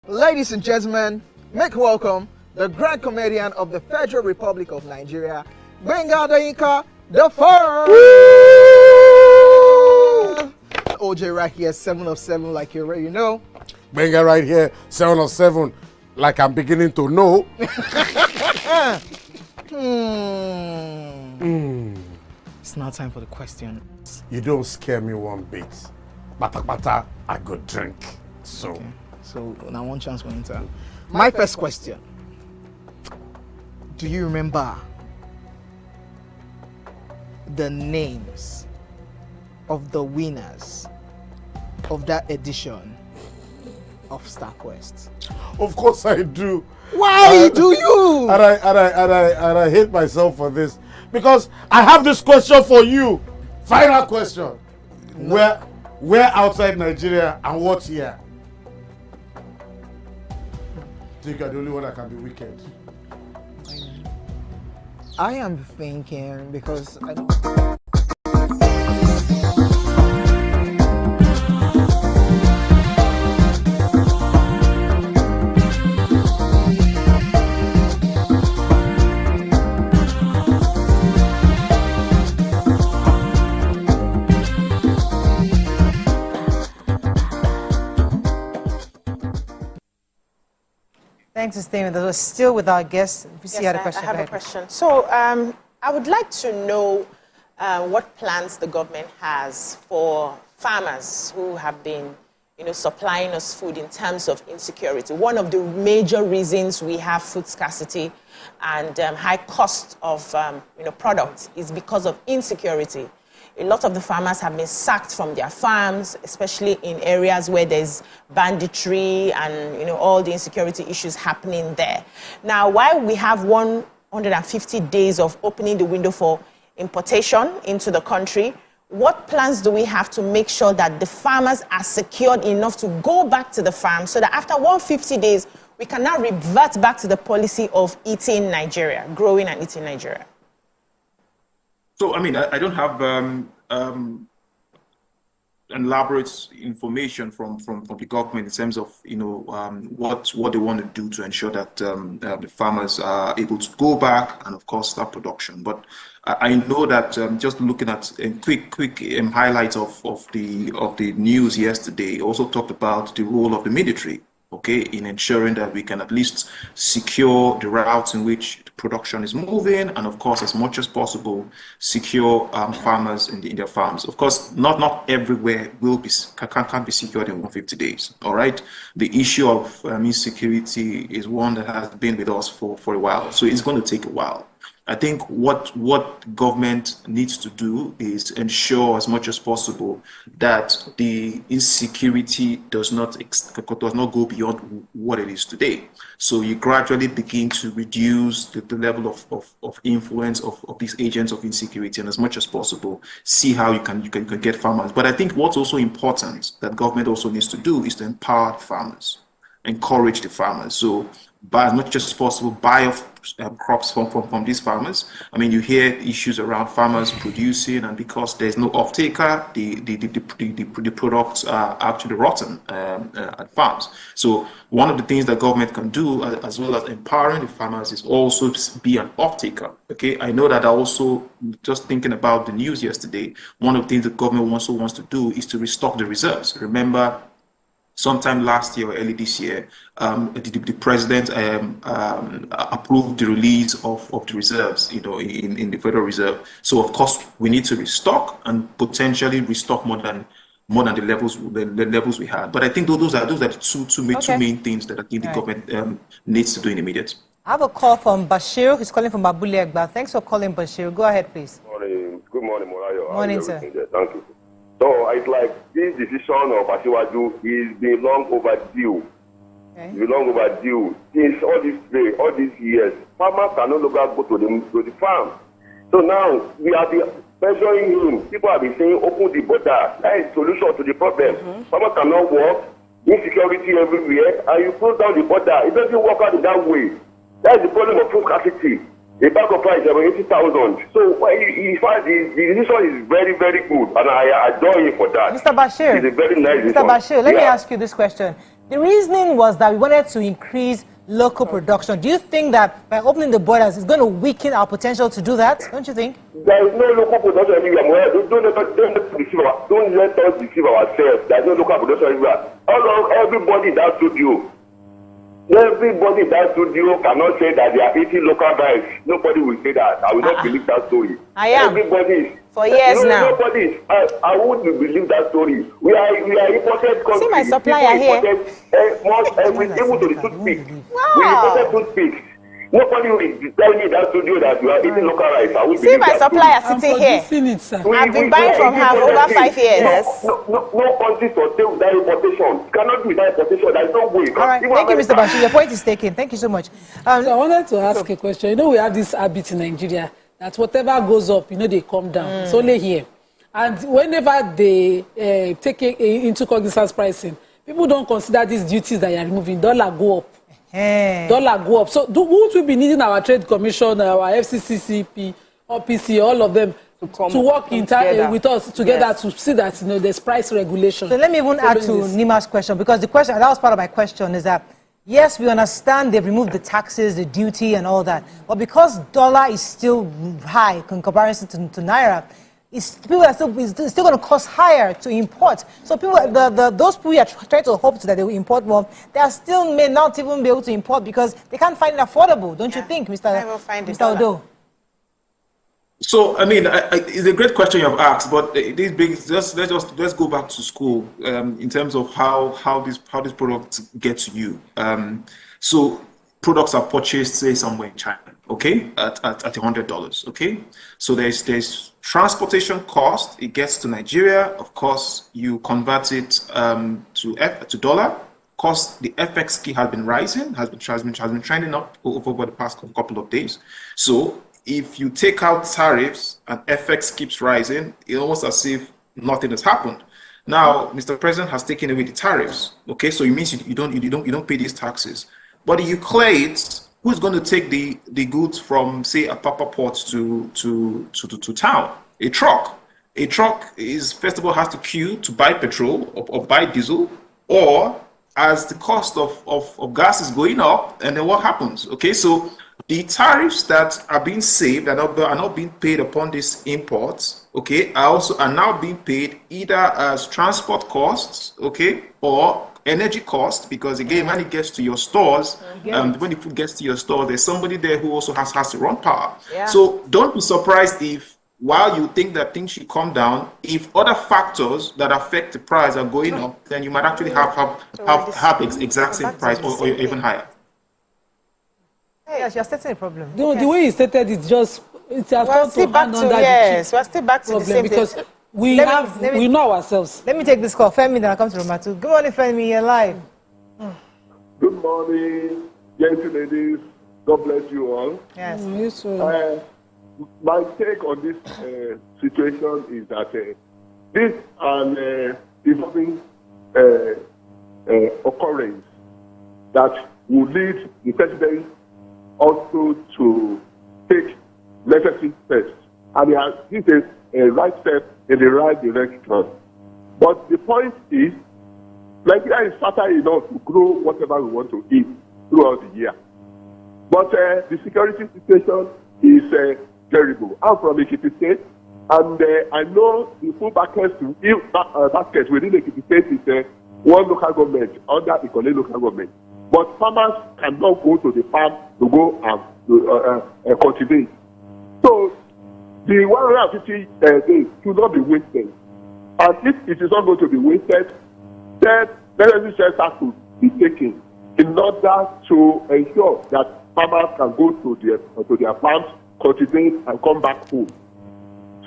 Ladies and gentlemen, make welcome the grand comedian of the Federal Republic of Nigeria, Gbenga Adeyinka the First. OJ right here, 7 of 7, like you already know. Gbenga right here, 7 of 7, like I'm beginning to know. It's now time for the question. You don't scare me one bit. Bata bata, I go drink. So. Okay. So now one chance for enter. My first question. Do you remember the names of the winners of that edition of StarQuest? Of course I do. Why do you? And I hate myself for this. Because I have this question for you. Final question. No. Where outside Nigeria and what year? I think you're the only one that can be wicked. I am thinking because I know. Thanks, Statement. That was still with our guest. If you see, Yes, had a question. I have a question. So I would like to know what plans the government has for farmers who have been, supplying us food in terms of insecurity. One of the major reasons we have food scarcity and high cost of, products is because of insecurity. A lot of the farmers have been sacked from their farms, especially in areas where there's banditry and all the insecurity issues happening there. Now, while we have 150 days of opening the window for importation into the country, what plans do we have to make sure that the farmers are secured enough to go back to the farm so that after 150 days, we can now revert back to the policy of eating Nigeria, growing and eating Nigeria? So, I mean, I don't have elaborate information from the government in terms of, what they want to do to ensure that the farmers are able to go back and, of course, start production. But I know that just looking at a quick highlight of the news yesterday, also talked about the role of the military, okay, in ensuring that we can at least secure the routes in which the production is moving, and of course, as much as possible, secure farmers in their farms. Of course, not everywhere can't be secured in 150 days. All right, the issue of insecurity is one that has been with us for a while, so it's going to take a while. I think what government needs to do is ensure as much as possible that the insecurity does not go beyond what it is today. So you gradually begin to reduce the level of influence of these agents of insecurity, and as much as possible, see how you can get farmers. But I think what's also important that government also needs to do is to empower farmers, encourage the farmers. So as much as possible, buy off crops from these farmers. I mean, you hear issues around farmers producing, and because there's no off-taker, the products are actually rotten at farms. So one of the things that government can do, as well as empowering the farmers, is also be an off-taker. Okay, I know that also, just thinking about the news yesterday, one of the things the government also wants to do is to restock the reserves. Remember, sometime last year or early this year, the president approved the release of the reserves, in the Federal Reserve. So of course we need to restock and potentially restock more than the levels we had. But I think those are the two main things that I think the government needs to do in immediate. I have a call from Bashir, who's calling from Babule Egba. Thanks for calling, Bashir. Go ahead, please. Good morning, Morayo. Morning, sir. Thank you. So it's like this decision of Asiwaju is been long overdue. Okay. It's been long overdue. Since all these years, farmers can no longer go to the farm. So now we are pressuring him. People have been saying open the border. That is the solution to the problem. Farmers cannot work, insecurity everywhere, and you close down the border. It doesn't work out in that way. That is the problem of food scarcity. The bag of rice is about 80,000. So in fact, the decision is very, very good, and I adore him for that. Mr. Bashir, it's a very nice Mr. Bashir, let me ask you this question. The reasoning was that we wanted to increase local production. Do you think that by opening the borders, it's going to weaken our potential to do that? Don't you think? There is no local production anywhere. Don't let us deceive ourselves. There is no local production anywhere. Everybody in that studio. Everybody in that studio cannot say that they are eating local rice. Nobody will say that. I will not believe that story. I am. Everybody. For years now. Nobody. I wouldn't believe that story. We are imported country. See my supplier here. Even to the toothpick. Wow. We imported toothpicks. Nobody will tell me that studio that you are eating local rice. I will see my supplier sitting here. I've been buying from her for over 5 years. No country sustain without importation. Cannot do without importation. There is no way. All right. Thank you, Mr. Bashir. Your point is taken. Thank you so much. So I wanted to ask a question. We have this habit in Nigeria that whatever goes up, they come down. It's only here. And whenever they take into cognizance pricing, people don't consider these duties that you are removing. Dollar go up. Dollar go up. So won't we be needing our trade commission, our FCCCP, or PC, all of them to work with us together to see that there's price regulation? So let me even add to Nima's question, because the question, that was part of my question, is that yes, we understand they've removed the taxes, the duty, and all that, but because dollar is still high in comparison to naira, it's still going to cost higher to import. So people, those people who are trying to hope that they will import more, they still may not even be able to import because they can't find it affordable. Don't you think, Mr. Odo? So, I mean, it's a great question you have asked, but this big, let's go back to school in terms of how these products get to you. So, products are purchased, say, somewhere in China, okay, at $100, okay. So there's transportation cost. It gets to Nigeria. Of course, you convert it to dollar. Of course, the FX key has been rising, has been trending up over the past couple of days. So if you take out tariffs and FX keeps rising, it's almost as if nothing has happened. Now, Mr. President has taken away the tariffs. Okay, so it means you don't pay these taxes. But if you clear it, who's going to take the goods from, say, a Papa port to town? A truck. A truck is, first of all, has to queue to buy petrol or buy diesel, or as the cost of gas is going up, and then what happens? Okay, so the tariffs that are being saved are not being paid upon these imports, okay, are now being paid either as transport costs, okay, or energy cost, because again, when it gets to your stores, when the food gets to your store, there's somebody there who also has to run power. Yeah. So don't be surprised if, while you think that things should come down, if other factors that affect the price are going up, then you might actually have exact same price or even higher. Yes, you're stating a problem. No, the way you stated it, we're still back to the same because thing. We know ourselves. Let me take this call. Femi, then I'll come to Romatu. Good morning, Femi. You're live. Good morning, gentle ladies. God bless you all. Yes. You too. My take on this situation is that this is an evolving occurrence that will lead the president also to take necessary steps. And this is a right step in the right direction. But the point is, Nigeria is fertile enough to grow whatever we want to eat throughout the year. But the security situation is terrible. I'm from Ekiti State, and I know the full basket within Ekiti State is one local government under Ikole local government. But farmers cannot go to the farm to go and cultivate. So the 150 days should not be wasted. And if it is not going to be wasted, then necessary steps have to be taken in order to ensure that farmers can go to their farms, cultivate, and come back home.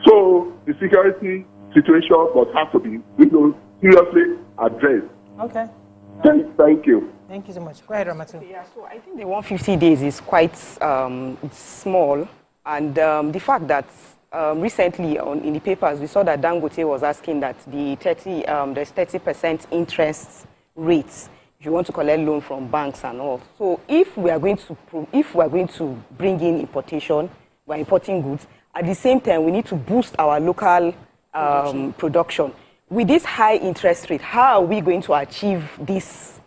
So the security situation must have to be seriously addressed. Okay. Thank you. Thank you so much. Go ahead, Ramatu. Yeah, so I think the 150 days is quite small. And the fact that recently in the papers, we saw that Dangote was asking that there's 30% interest rates if you want to collect loan from banks and all. So if we are going to bring in importation, we're importing goods, at the same time, we need to boost our local production. With this high interest rate, how are we going to achieve this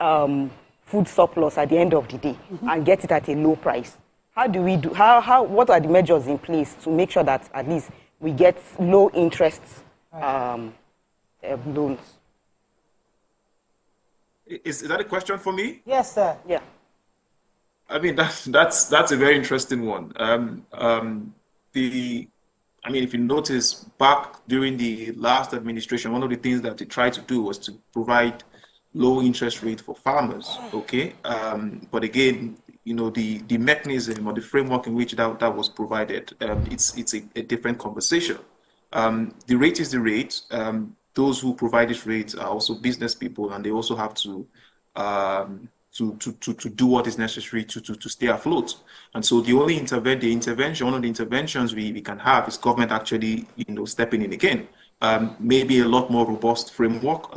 food surplus at the end of the day and get it at a low price? How do we do? What are the measures in place to make sure that at least we get low interest loans? Is that a question for me? Yes, sir. Yeah. I mean, that's a very interesting one. If you notice, back during the last administration, one of the things that they tried to do was to provide low interest rate for farmers. Okay, but again, the mechanism or the framework in which that was provided, it's a different conversation. The rate is the rate. Those who provide this rate are also business people, and they also have to do what is necessary to stay afloat. And so one of the interventions we can have is government actually stepping in again. Maybe a lot more robust framework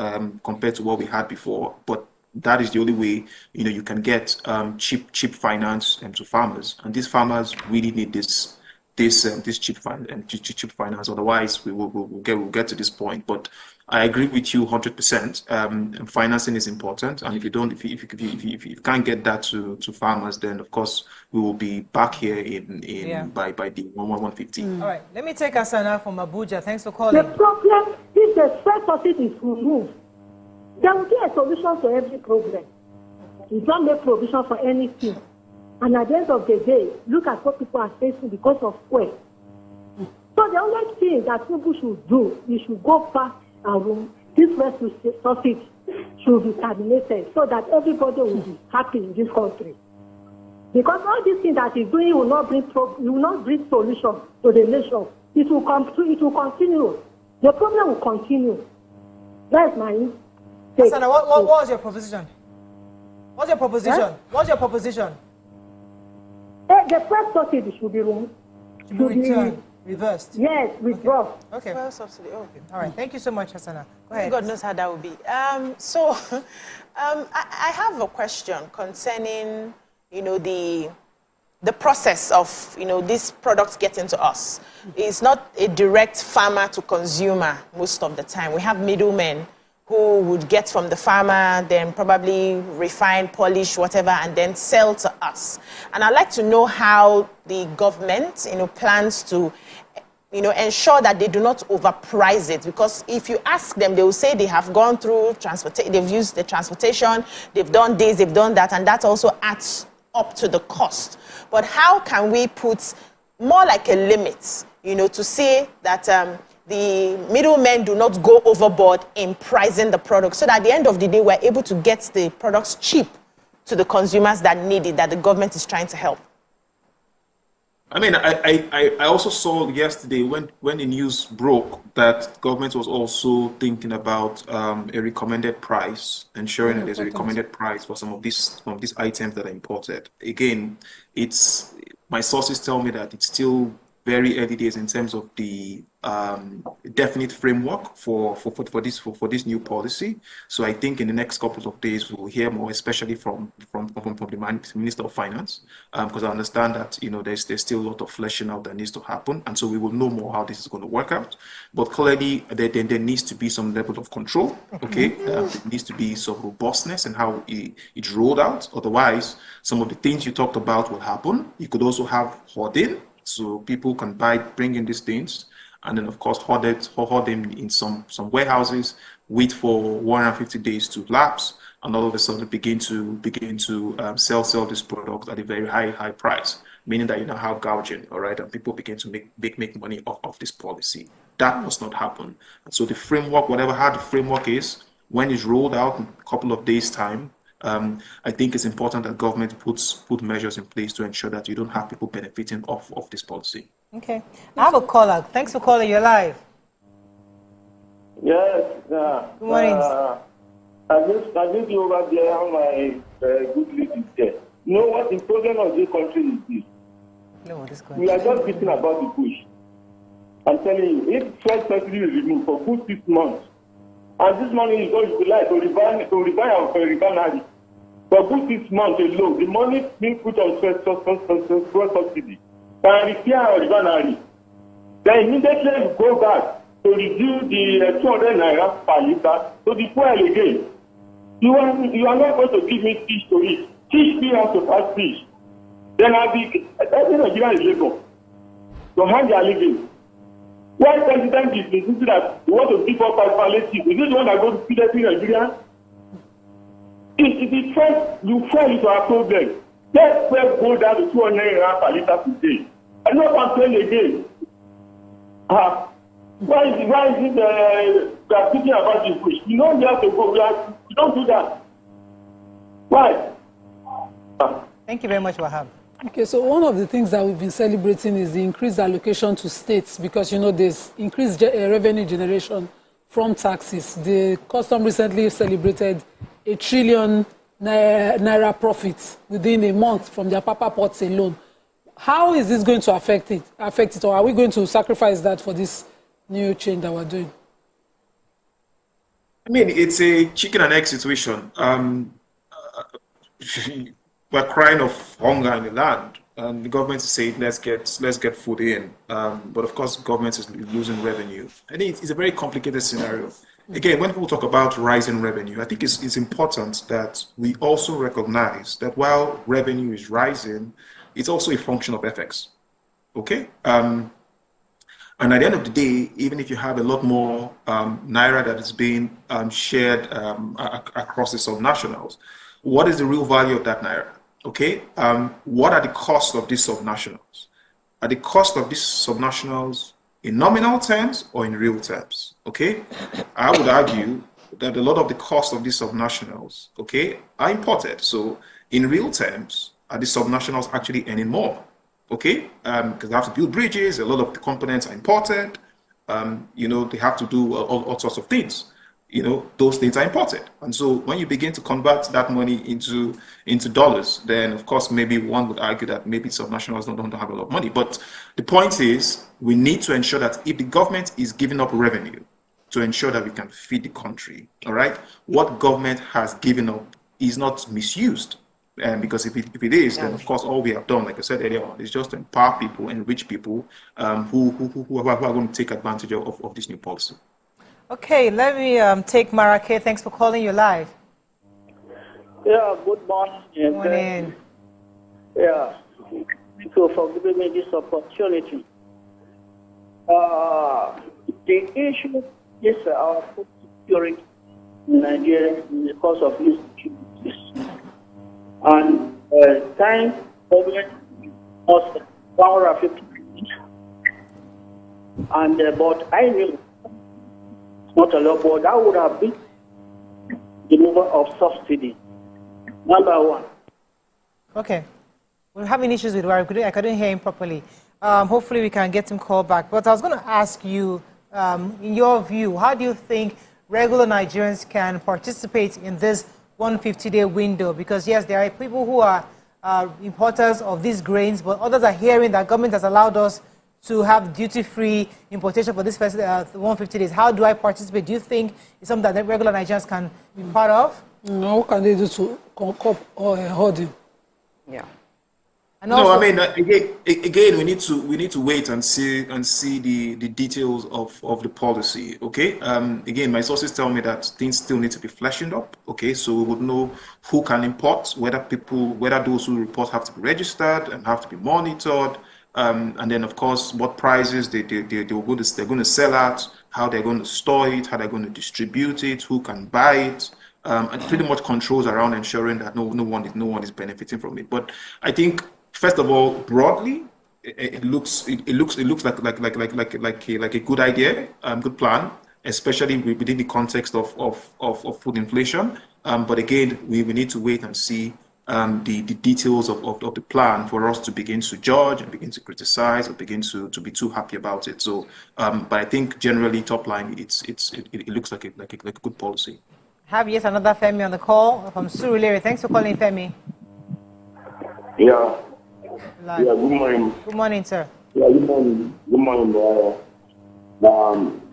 compared to what we had before, but that is the only way you can get cheap finance to farmers, and these farmers really need this cheap finance. Otherwise, we'll get to this point. But I agree with you 100%. Financing is important, and if you can't get that to farmers, then of course we will be back here by the 150. All right, let me take Asana from Abuja. Thanks for calling. The problem is the first subsidy is removed. There will be a solution to every problem. You don't make provision for anything. And at the end of the day, look at what people are facing because of fuel. So the only thing that people should do, we should go back and this fuel subsidy should be terminated so that everybody will be happy in this country. Because all these things that he's doing will not bring solution to the nation. It will continue. The problem will continue. That's my take. Asana, what was your proposition? What's your proposition? Huh? What's your proposition? The first subsidy should be removed. Should be returned, reversed. Yes, withdrawn. Okay. Fuel subsidy. Okay. All right. Thank you so much, Hasana. Go ahead. God knows how that will be. I have a question concerning, the process of, these products getting to us. It's not a direct farmer to consumer most of the time. We have middlemen who would get from the farmer, then probably refine, polish, whatever, and then sell to us. And I'd like to know how the government, plans to, ensure that they do not overprice it. Because if you ask them, they will say they have gone through transportation, they've used the transportation, they've done this, they've done that, and that also adds up to the cost. But how can we put more like a limit, to say that the middlemen do not go overboard in pricing the product, so that at the end of the day, we're able to get the products cheap to the consumers that need it, that the government is trying to help? I mean, I also saw yesterday when the news broke that government was also thinking about a recommended price, ensuring that there's a recommended price for some of these items that are imported. Again, my sources tell me that it's still very early days in terms of the definite framework for this new policy. So I think in the next couple of days we'll hear more, especially from the Minister of Finance, because I understand that there's still a lot of fleshing out that needs to happen, and so we will know more how this is going to work out. But clearly there needs to be some level of control. Okay, there needs to be some robustness in how it's rolled out. Otherwise, some of the things you talked about will happen. You could also have hoarding. So people can bring in these things, and then of course hoard them in some warehouses, wait for 150 days to lapse, and all of a sudden begin to sell this product at a very high price, meaning that you now have gouging, all right, and people begin to make money off this policy. That must not happen. And so the framework, how the framework is, when it's rolled out in a couple of days' time, I think it's important that government put measures in place to ensure that you don't have people benefiting off this policy. Okay. I have a caller. Thanks for calling. You're live. Yes. Good morning. I just you over there how my good lady is there. You know what the problem of this country is this? No, this country. We are just beating about the bush. I'm telling you, if fuel subsidy is removed for good 6 months, and this money is going to be like to revive our refinery. For good 6 months alone, the money being put on fuel subsidy can repair our refinery. Then immediately we go back to reduce the 200 naira per liter to the fuel again. You are not going to give me fish to eat. Teach me how to catch fish. Then I'll be every Nigerian is labor to hand their living. Why president is insisting that we want to give up palliative? Is this the one that goes to feed every Nigerian? If the first you fall into our problem, let's first go down to 200 naira per liter today. I'm not complaining again. Why is it we are thinking about this push? We don't have to go. We don't do that. Why? Thank you very much, Wahab. Okay, so one of the things that we've been celebrating is the increased allocation to states because, there's increased revenue generation from taxes. The custom recently celebrated $1 trillion naira profit within a month from their papa ports alone. How is this going to affect it, or are we going to sacrifice that for this new change that we're doing? I mean, it's a chicken and egg situation. we're crying of hunger in the land, and the government is saying let's get food in. But of course, government is losing revenue. I think it's a very complicated scenario. Again, when people talk about rising revenue, I think it's important that we also recognize that while revenue is rising, it's also a function of FX. Okay. And at the end of the day, even if you have a lot more naira that is being shared across the subnationals, what is the real value of that naira? Okay, what are the costs of these subnationals? Are the cost of these subnationals in nominal terms or in real terms? Okay, I would argue that a lot of the cost of these subnationals, okay, are imported. So in real terms, are the subnationals actually earning more? Okay, because they have to build bridges, a lot of the components are imported, they have to do all sorts of things. Those things are imported. And so when you begin to convert that money into dollars, then of course, maybe one would argue that maybe subnationals don't have a lot of money. But the point is, we need to ensure that if the government is giving up revenue to ensure that we can feed the country, all right, what government has given up is not misused. Because if it is, then of course all we have done, like I said earlier on, is just to empower people and rich people who are going to take advantage of this new policy. Okay, let me take Marake. Thanks for calling. You live. Yeah, good morning. Good morning. Yeah, thank you for giving me this opportunity. The issue is our food security in Nigeria because of insecurities. And time government was 150 and but I knew not a lot, but that would have been the removal of subsidy. Number one. Okay, we're having issues with Warren. I couldn't hear him properly. Hopefully we can get him called back. But I was going to ask you, in your view, how do you think regular Nigerians can participate in this 150-day window? Because yes, there are people who are importers of these grains, but others are hearing that government has allowed us to have duty-free importation for this first 150 days. How do I participate? Do you think it's something that regular Nigerians can be part of? No, what can they do to cope or hoarding? Yeah. And also, no, I mean, again, we need to wait and see the details of the policy. Okay. Again, my sources tell me that things still need to be fleshing up. Okay, so we would know who can import, whether those who report have to be registered and have to be monitored, and then of course what prices they're going to sell at, how they're going to store it, how they're going to distribute it, who can buy it. And pretty much controls around ensuring that no one is benefiting from it. But I think, first of all, broadly, it looks like a good idea, good plan, especially within the context of food inflation. But again, we need to wait and see the details of the plan for us to begin to judge and begin to criticize or begin to be too happy about it. So, but I think generally, top line, it looks like a good policy. Have yet another Femi on the call from Surulere. Thanks for calling, Femi. Yeah. Live. Yeah, good morning. Good morning, sir. Yeah, good morning. Good morning.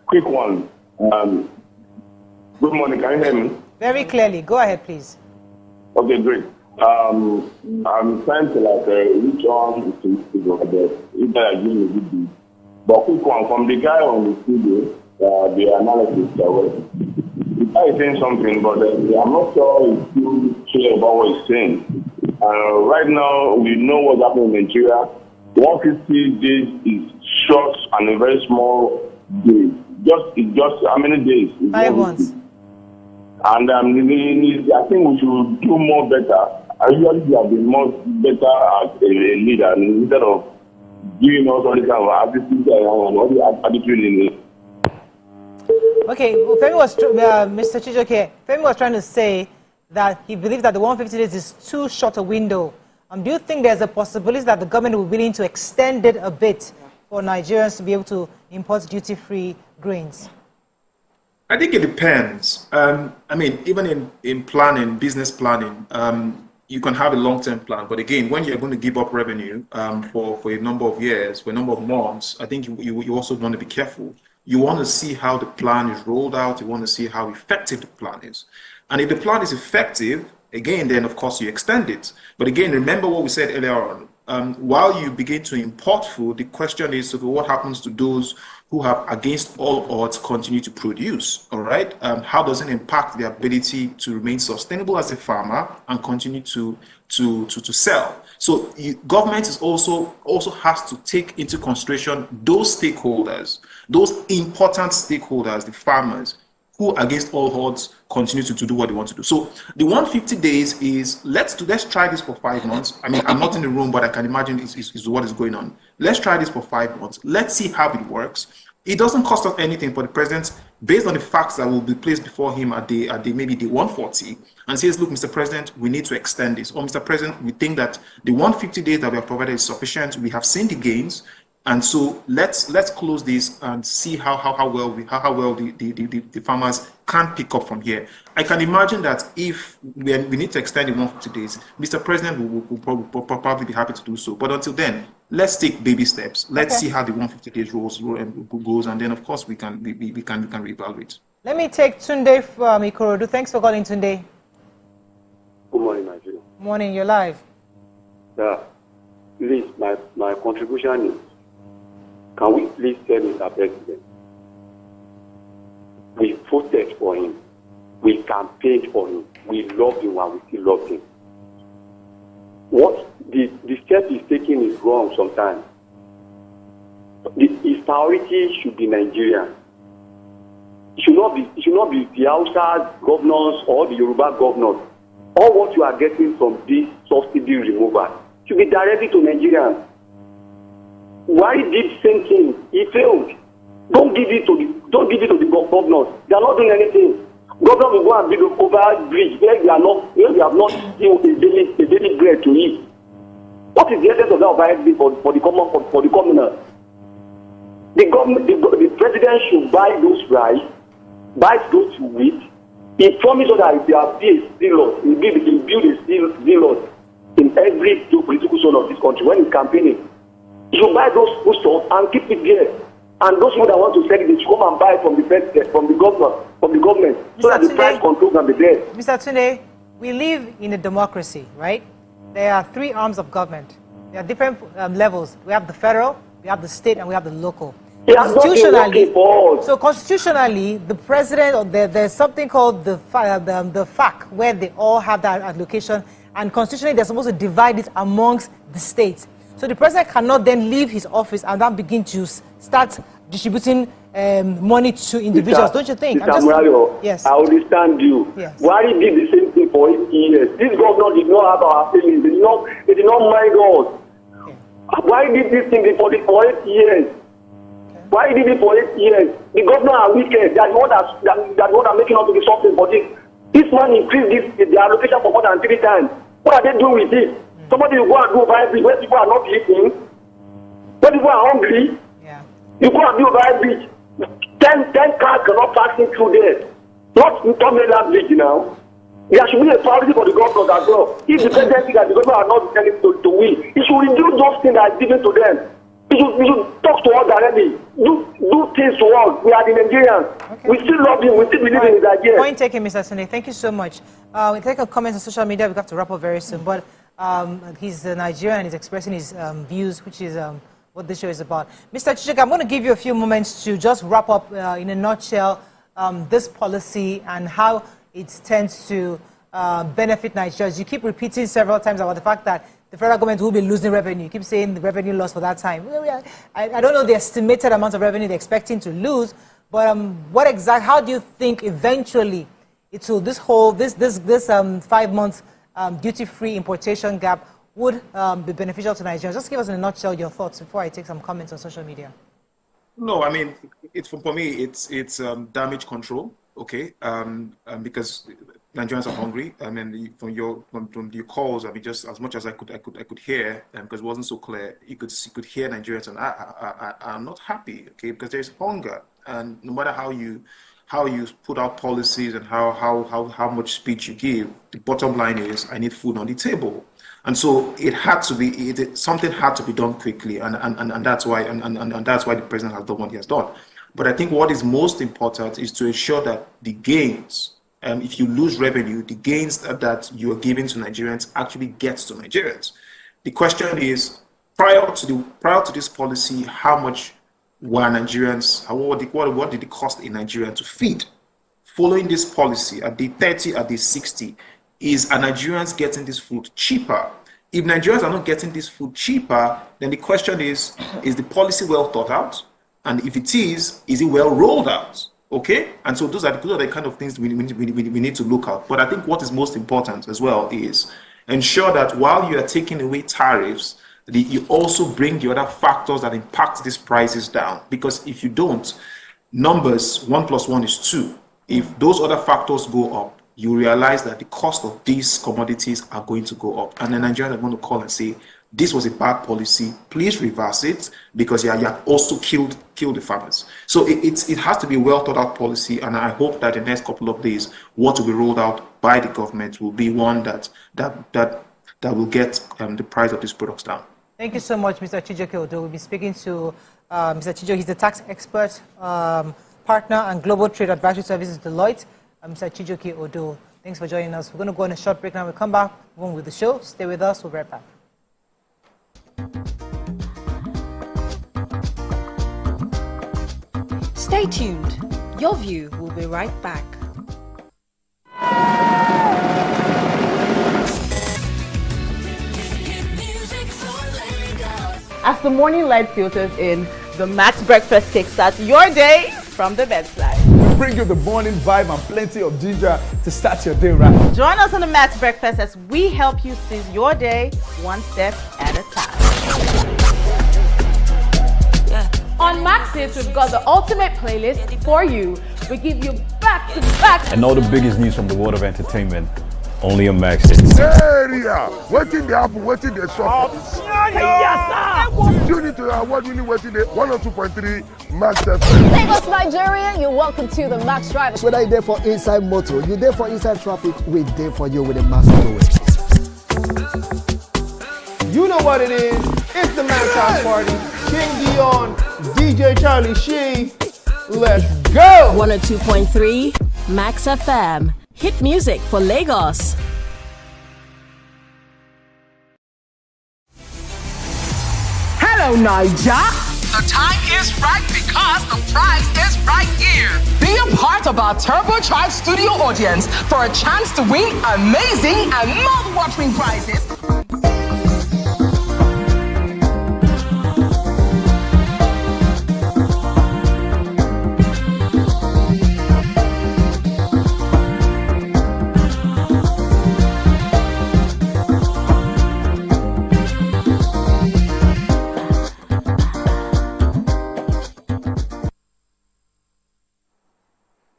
Quick one. Good morning. Can you hear me? Very clearly. Go ahead, please. Okay, great. I'm trying to reach on to if I give me a good deal. But quick one from the guy on the studio, the analysis that was. The guy is saying something, but I'm not sure he's still clear about what he's saying. Right now, we know what's happening in Nigeria. 150 days is short and a very small day. Just how many days? 5 months. And I think we should do more better. I usually have been more better as a leader instead of giving us all this kind of attitude and all the attitude in it. Okay, well, Femi was Mr. Chijoke. Femi was trying to say that he believes that the 150 days is too short a window. Do you think there's a possibility that the government will be willing to extend it a bit for Nigerians to be able to import duty-free grains? I think it depends. I mean, even in planning, business planning, you can have a long-term plan. But again, when you're going to give up revenue for a number of years, for a number of months, I think you also want to be careful. You want to see how the plan is rolled out. You want to see how effective the plan is. And if the plan is effective, again, then of course you extend it. But again, remember what we said earlier on. While you begin to import food, the question is, okay, what happens to those who have, against all odds, continue to produce? All right, how does it impact the ability to remain sustainable as a farmer and continue to sell? So government is also has to take into consideration those stakeholders, those important stakeholders, the farmers, who against all odds continue to do what they want to do. So the 150 days is let's try this for 5 months. I mean, I'm not in the room, but I can imagine is what is going on. Let's try this for 5 months. Let's see how it works. It doesn't cost us anything for the president, based on the facts that will be placed before him at the maybe the 140, and says, look, Mr. President, we need to extend this. Or Mr. President, we think that the 150 days that we have provided is sufficient. We have seen the gains. And so let's close this and see how well the farmers can pick up from here. I can imagine that if we need to extend the 150 days, Mr. President will probably be happy to do so. But until then, let's take baby steps. Let's see how the 150 days goes, and then of course we can reevaluate. Let me take Tunde from Ikorodu. Thanks for calling, Tunde. Good morning, Nigeria. Morning, you're live. Yeah, please, my contribution is, can we please tell Mr. President, we voted for him, we campaigned for him, we love him and we still love him. What the step he's taking is wrong sometimes. His priority should be Nigeria. It should not be the Hausa governors or the Yoruba governors. All what you are getting from this subsidy removal should be directed to Nigerians. Why did the same thing? He failed. Don't give it to the governors. They are not doing anything. Governors will go and build over bridge where we have not a daily bread to eat. What is the essence of that overhead for the commoners? The president should buy those rice, buy those wheat. He promised us that there will be a zealot. He will build a zealot in every political zone of this country when he's campaigning. You buy those foodstuffs and keep it there. And those people that want to sell it, they should come and buy from the president, from the government, so that the price control can be there. Mr. Tunde, we live in a democracy, right? There are 3 arms of government. There are different levels. We have the federal, we have the state, and we have the local. Constitutionally, the president, or there's something called the FAC, where they all have that allocation, and constitutionally they're supposed to divide it amongst the states. So the president cannot then leave his office and then begin to start distributing money to individuals, don't you think? Yes. I understand you. Yes. Why he did the same thing for 8 years? This governor did not have our feelings. They did not mind us. Okay. Why did this thing for 8 years? Okay. Why did it for 8 years? The governor are wicked. They are the one that making up to be something for this. This man increased the allocation for more than 3 times. What are they doing with it? Somebody will go and do overhead where people are not eating, where people are hungry. Yeah. You go and do overhead 10 cars cannot pass in through there. Not that bridge now. There should be a priority for the governors as well. If the president thinks that the government are not telling to win, he should reduce those things that are given to them. He should talk to us directly. Do things to us. We are the Nigerians. Okay. We still love him. We still believe in his idea. Point taken, Mr. Sunday. Thank you so much. We take a comment on social media. We have to wrap up very soon. But he's Nigerian and he's expressing his views, which is what this show is about. Mr. Chijoke, I'm going to give you a few moments to just wrap up in a nutshell this policy and how it tends to benefit Nigerians. You keep repeating several times about the fact that the federal government will be losing revenue. You keep saying the revenue loss for that time. I don't know the estimated amount of revenue they're expecting to lose, but how do you think eventually it will, this 5 months duty-free importation gap would be beneficial to Nigerians? Just give us in a nutshell your thoughts before I take some comments on social media. No, I mean, for me, it's damage control, okay? Because Nigerians are hungry. I mean, from your calls, I mean, just as much as I could hear, because it wasn't so clear, you could hear Nigerians, and I'm not happy, okay? Because there's hunger, and no matter how you put out policies and how much speech you give, the bottom line is I need food on the table. And so it had to be something had to be done quickly, and that's why that's why the president has done what he has done. But I think what is most important is to ensure that the gains if you lose revenue, the gains that you are giving to Nigerians actually gets to Nigerians. The question is, prior to this policy, how much were Nigerians, what did it cost a Nigerian to feed? Following this policy, at the 30, at the 60, are Nigerians getting this food cheaper? If Nigerians are not getting this food cheaper, then the question is the policy well thought out? And if it is it well rolled out? Okay? And so those are the kind of things we need to look at. But I think what is most important as well is ensure that while you are taking away tariffs, you also bring the other factors that impact these prices down. Because if you don't, numbers, 1 + 1 is 2. If those other factors go up, you realize that the cost of these commodities are going to go up. And then Nigerians are going to call and say, this was a bad policy, please reverse it, because you have also killed the farmers. So it has to be a well thought out policy, and I hope that in the next couple of days, what will be rolled out by the government will be one that will get the price of these products down. Thank you so much, Mr. Chijoke Odo. We'll be speaking to Mr. Chijoke. He's a tax expert, partner and global trade advisory services Deliote. Mr. Chijoke Odo, thanks for joining us. We're going to go on a short break now. We'll come back with the show. Stay with us. We'll be right back. Stay tuned. Your View will be right back. As the morning light filters in, the Max Breakfast kickstarts your day from the bedside. We bring you the morning vibe and plenty of ginger to start your day right. Join us on the Max Breakfast as we help you seize your day one step at a time. On Max Hits, we've got the ultimate playlist for you. We give you back-to-back. And all the biggest news from the world of entertainment, only on Max Hits. Area! Waiting the apple, waiting the shop. Tune into our award winning waiting the 102.3 Max FM. Lagos, Nigeria, you're welcome to the Max Drive. Whether you're there for inside motor, you're there for inside traffic, we're there for you with a Max Fluid. You know what it is. It's the Max House Party. King Dion, DJ Charlie Shee. Let's go! 102.3 Max FM. Hit music for Lagos. Hello, Niger. The time is right because the prize is right here. Be a part of our turbocharged studio audience for a chance to win amazing and mouth-watering prizes.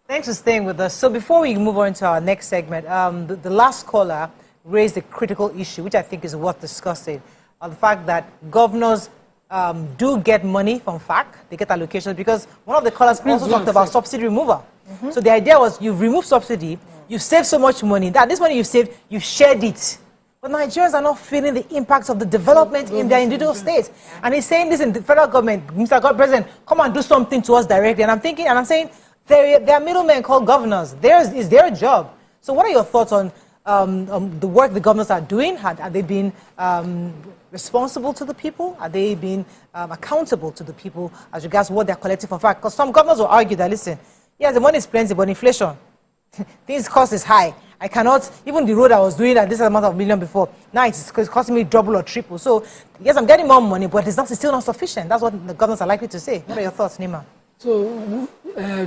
Thanks for staying with us. So before we move on to our next segment, the last caller raised a critical issue, which I think is worth discussing, on the fact that governors do get money from FAC, they get allocations, because one of the callers also talked about subsidy removal. So the idea was you've removed subsidy, you've saved so much money, that this money you've saved, you've shared it. But Nigerians are not feeling the impacts of the development in their individual states. And he's saying this in the federal government, Mr. God President, come and do something to us directly. And I'm saying, there are middlemen called governors. Is their job. So what are your thoughts on the work the governors are doing? Are they being responsible to the people? Are they being accountable to the people as regards what they're collecting from FAC? Because some governors will argue that, listen, yes, the money is plenty, but inflation, things cost is high. I cannot, even the road I was doing at this amount of million before, now it's costing me double or triple. So yes, I'm getting more money, but it's still not sufficient. That's what the governors are likely to say. What are your thoughts, Nima? So,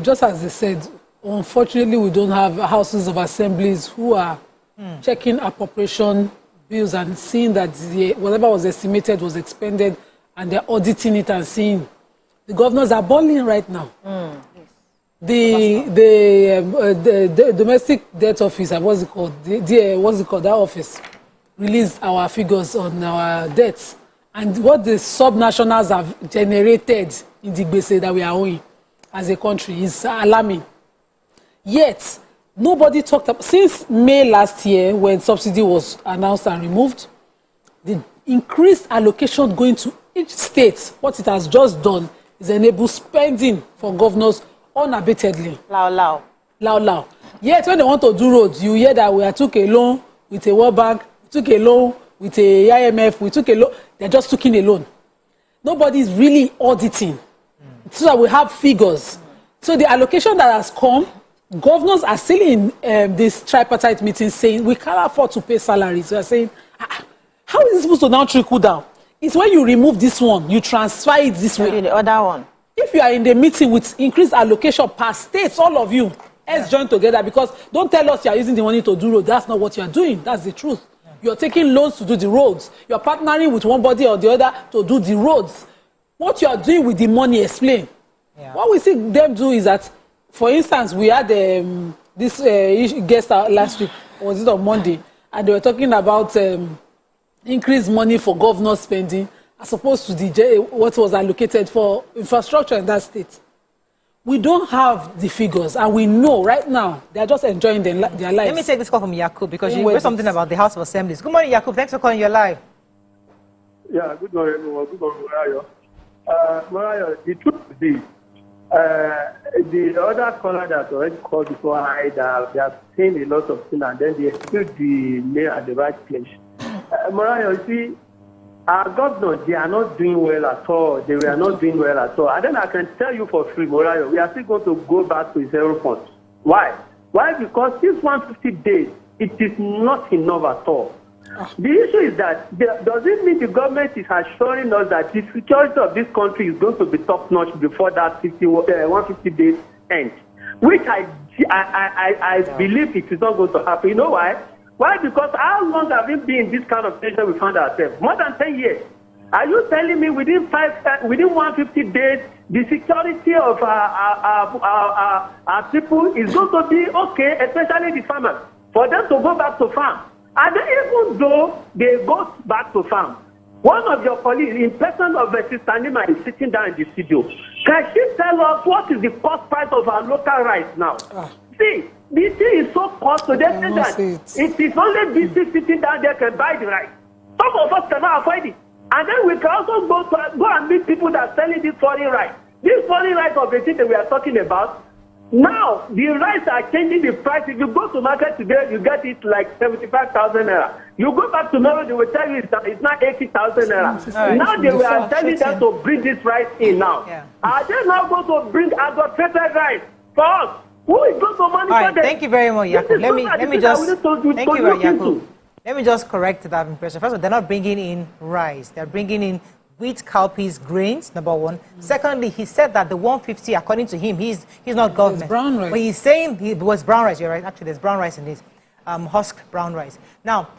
just as they said, unfortunately, we don't have houses of assemblies who are checking appropriation bills and seeing that whatever was estimated was expended, and they're auditing it and seeing. The governors are balling right now. The domestic debt office, what's it called? That office released our figures on our debts. And what the sub-nationals have generated in the gbese that we are owing as a country is alarming. Yet, nobody talked about, since May last year, when subsidy was announced and removed, the increased allocation going to each state, what it has just done is enable spending for governors unabatedly. Lao. Yet when they want to do roads, you hear that we took a loan with a World Bank, we took a loan with a IMF, we took a loan. They're just taking a loan. Nobody's really auditing. So that we have figures. So the allocation that has come, governors are still in this tripartite meeting saying we can't afford to pay salaries. They are saying, how is this supposed to now trickle down? It's when you remove this one, you transfer it this way. The other one. If you are in the meeting with increased allocation per states, all of you, let's join together, because don't tell us you are using the money to do roads. That's not what you are doing. That's the truth. You're taking loans to do the roads. You're partnering with one body or the other to do the roads. What you are doing with the money, explain. Yeah. What we see them do is that, for instance, we had this guest last week, or was it on Monday, and they were talking about increased money for governor spending as opposed to what was allocated for infrastructure in that state. We don't have the figures, and we know right now they're just enjoying their lives. Let me take this call from Yakub, because you heard something about the House of Assemblies. Good morning, Yakub. Thanks for calling. You're live. Yeah, good morning, everyone. Good morning, Mariah. Mariah, the truth is, the other caller that already called before, they have seen a lot of things, and then they put the mail at the right place. Mariah, you see, our governors, they are not doing well at all. They were not doing well at all. And then I can tell you for free, Mariah, we are still going to go back to 0 points. Why? Why? Because this 150 days, it is not enough at all. The issue is that, does it mean the government is assuring us that the security of this country is going to be top-notch before that 150 days end? Which I believe it is not going to happen. You know why? Why? Because how long have we been in this kind of situation we found ourselves? More than 10 years. Are you telling me within 150 days, the security of our people is going to be okay, especially the farmers, for them to go back to farm? And then even though they go back to farm, one of your colleagues, in person of Sister Nima, is sitting down in the studio. Can she tell us what is the cost price of our local rice now? See, the thing is so costly. They say that it is only BC sitting down there can buy the rice. Some of us cannot afford it. And then we can also go and meet people that are selling this foreign rice. This foreign rice of the thing that we are talking about, now the rice are changing the price. If you go to market today, you get it like 75,000 naira. You go back tomorrow, they will tell you it's not 80,000 naira. Right. Now they were telling them to bring this rice in now. Yeah. Are they now going to bring adulterated rice for us? Who is going to monitor them? Thank you very much, Yakub. Let me just thank you, Yakub. Let me just correct that impression. First of all, they're not bringing in rice. They're bringing in wheat, cowpeas, grains, number one. Secondly, he said that the 150, according to him, he's not government. It's brown rice. But he's saying it was brown rice. You're right. Actually, there's brown rice in this. Husk brown rice. Now,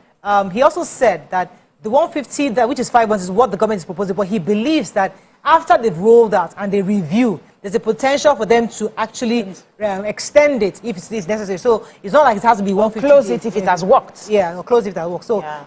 he also said that the 150, which is 5 months, is what the government is proposing. But he believes that after they've rolled out and they review, there's a potential for them to actually extend it if it's necessary. So it's not like it has to be 150. Close it if it has worked. Yeah, or close it if it has worked. So I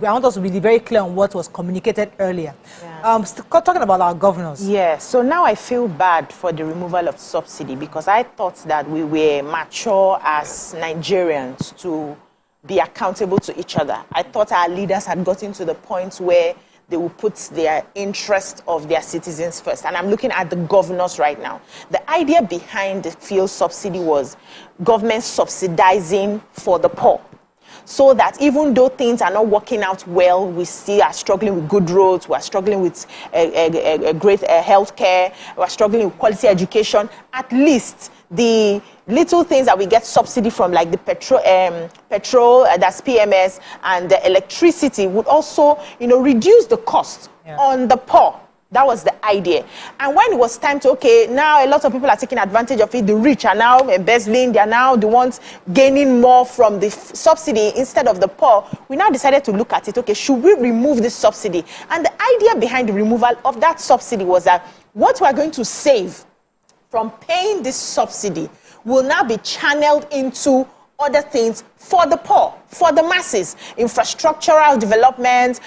want us to be very clear on what was communicated earlier. Yeah. Talking about our governors. Yes. So now I feel bad for the removal of subsidy, because I thought that we were mature as Nigerians to be accountable to each other. I thought our leaders had gotten to the point where they will put their interest of their citizens first. And I'm looking at the governors right now. The idea behind the fuel subsidy was government subsidizing for the poor, so that even though things are not working out well, we still are struggling with good roads, we are struggling with a great health care, we are struggling with quality education. At least the little things that we get subsidy from, like the petrol, that's PMS, and the electricity, would also, reduce the cost on the poor. That was the idea. And when it was time to, now a lot of people are taking advantage of it. The rich are now embezzling. They are now the ones gaining more from the subsidy instead of the poor. We now decided to look at it. Should we remove this subsidy? And the idea behind the removal of that subsidy was that what we are going to save from paying this subsidy will now be channeled into other things for the poor, for the masses: infrastructural development,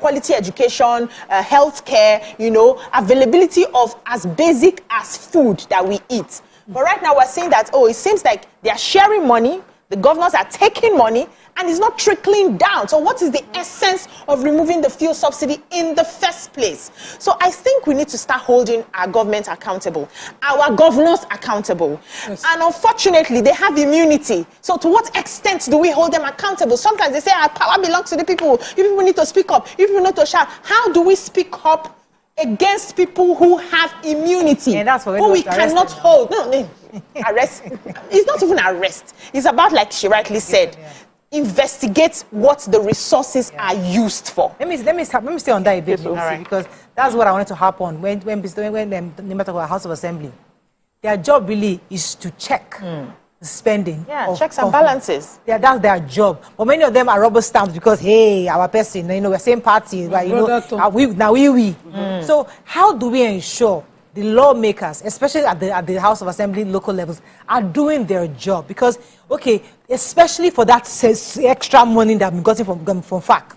quality education, health care, availability of as basic as food that we eat. But right now we're saying that, it seems like they are sharing money, the governors are taking money, and it's not trickling down. So what is the essence of removing the fuel subsidy in the first place? So I think we need to start holding our government accountable, our governors accountable. Yes. And unfortunately, they have immunity. So to what extent do we hold them accountable? Sometimes they say our power belongs to the people. You people need to speak up. You people need to shout. How do we speak up against people who have immunity, who we cannot hold? No, arrest. It's not even arrest. It's about, like she rightly said, investigate what the resources are used for. Let me stay on that a bit, because that's what I wanted to harp on when they talk about House of Assembly. Their job really is to check the spending. Yeah, checks and balances. Yeah, that's their job. But many of them are rubber stamps because, hey, our person, we're same party, right? We. So how do we ensure the lawmakers, especially at the House of Assembly local levels, are doing their job? Because, okay, especially for that extra money that we got from FAC,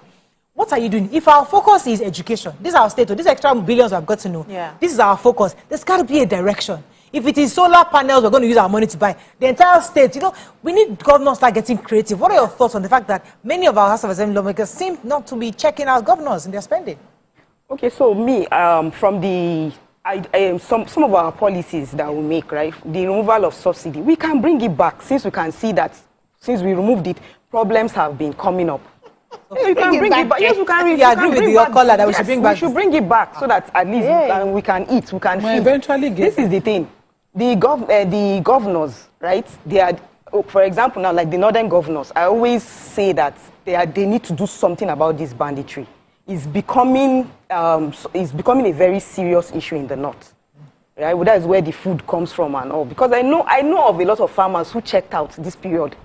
what are you doing? If our focus is education, this is our state, this extra billions we've got to know, this is our focus, there's got to be a direction. If it is solar panels, we're going to use our money to buy the entire state. We need governors to start getting creative. What are your thoughts on the fact that many of our House of Assembly lawmakers seem not to be checking out governors in their spending? Okay, so me, from the some of our policies that we make, right, the removal of subsidy, we can bring it back since we can see that since we removed it, problems have been coming up. Okay. You can bring it back. Yes, you can. You agree with your caller that we should bring back. We should bring it back so that at least we can eat, we can feed. Eventually get this is the thing. The governors, right? They are, for example, now like the northern governors. I always say that they need to do something about this banditry. It's becoming a very serious issue in the north, right? Well, that is where the food comes from and all. Because I know of a lot of farmers who checked out this period.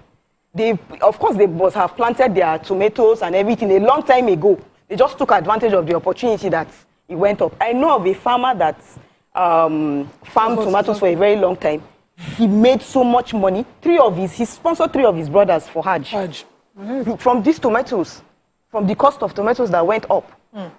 Of course, they must have planted their tomatoes and everything a long time ago. They just took advantage of the opportunity that it went up. I know of a farmer that farmed tomatoes for a very long time. He made so much money. He sponsored 3 of his brothers for Hajj. From these tomatoes, from the cost of tomatoes that went up.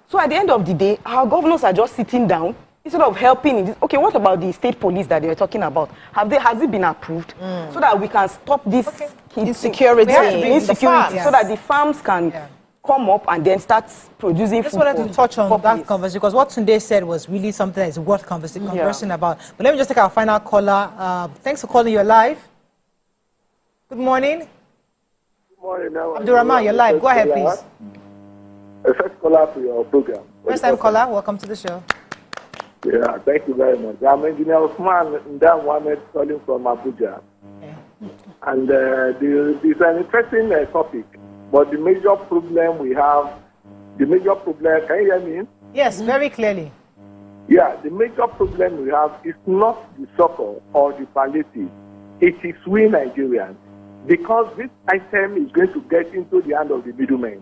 So at the end of the day, our governors are just sitting down instead of helping in this. Okay, what about the state police that they were talking about? Has it been approved so that we can stop this insecurity, so that the farms can come up and then start producing food? I just wanted to touch on that conversation because what Tunde said was really something that is worth conversing about. But let me just take our final caller. Thanks for calling. You're live. Good morning. Good morning. Abdurrahman, you're live. Go ahead, please. A first caller for your program. First time caller. Welcome to the show. Yeah, thank you very much. I'm Engineer Osman Ndam Mohamed calling from Abuja. Okay. And this is an interesting topic. But the major problem we have, can you hear me? Yes, very clearly. Yeah, the major problem we have is not the succor or the palliative. It is we Nigerians. Because this item is going to get into the hand of the middlemen.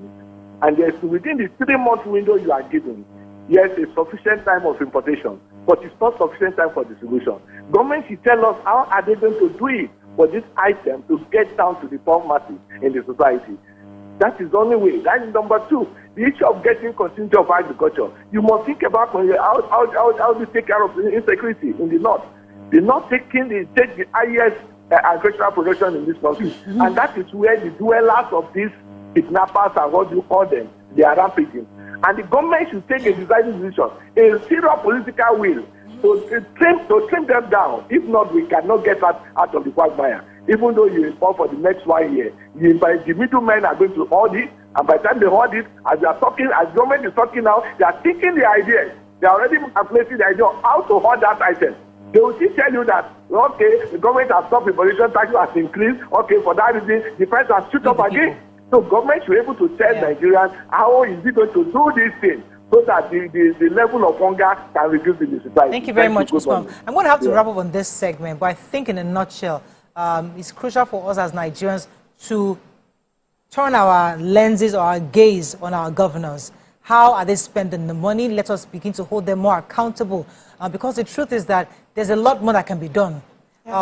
And within the 3-month window you are given, yes, it's sufficient time of importation, but it's not sufficient time for distribution. Government should tell us how are they going to do it for this item to get down to the poor masses in the society. That is the only way. That is number 2. The issue of getting continuity of agriculture. You must think about how to take care of insecurity in the north. The north take the highest agricultural production in this country. And that is where the dwellers of these kidnappers and what you call them, they are rampaging. And the government should take a decisive decision, a serious political will to trim them down. If not, we cannot get out of the quagmire. Even though you import for the next 1 year, the middlemen are going to hold it, and by the time they hold it, as government is talking now, they are thinking the idea. They are already placing the idea of how to hold that item. They will still tell you that, okay, the government has stopped importation, taxes has increased, okay, for that reason, the price has shoot up again. So government should be able to tell Nigerians how is it going to do this thing so that the level of hunger can reduce in the society. Thank you very much, Usman. I'm going to have to wrap up on this segment, but I think in a nutshell, it's crucial for us as Nigerians to turn our lenses or our gaze on our governors. How are they spending the money? Let us begin to hold them more accountable. Because the truth is that there's a lot more that can be done.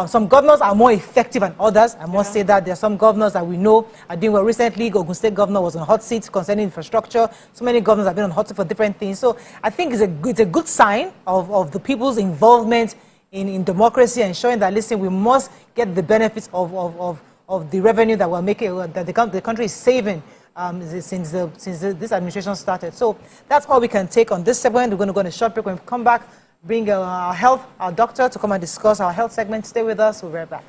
Some governors are more effective than others. I must say that there are some governors that we know are doing well. Recently, Ogun State governor was on hot seat concerning infrastructure. So many governors have been on hot seat for different things. So I think it's a good sign of the people's involvement in democracy and showing that, listen, we must get the benefits of of the revenue that we're making, that the country is saving since this administration started. So that's all we can take on this segment. We're going to go on a short break. When we come back, bring our doctor to come and discuss our health segment. Stay with us. We'll be right back.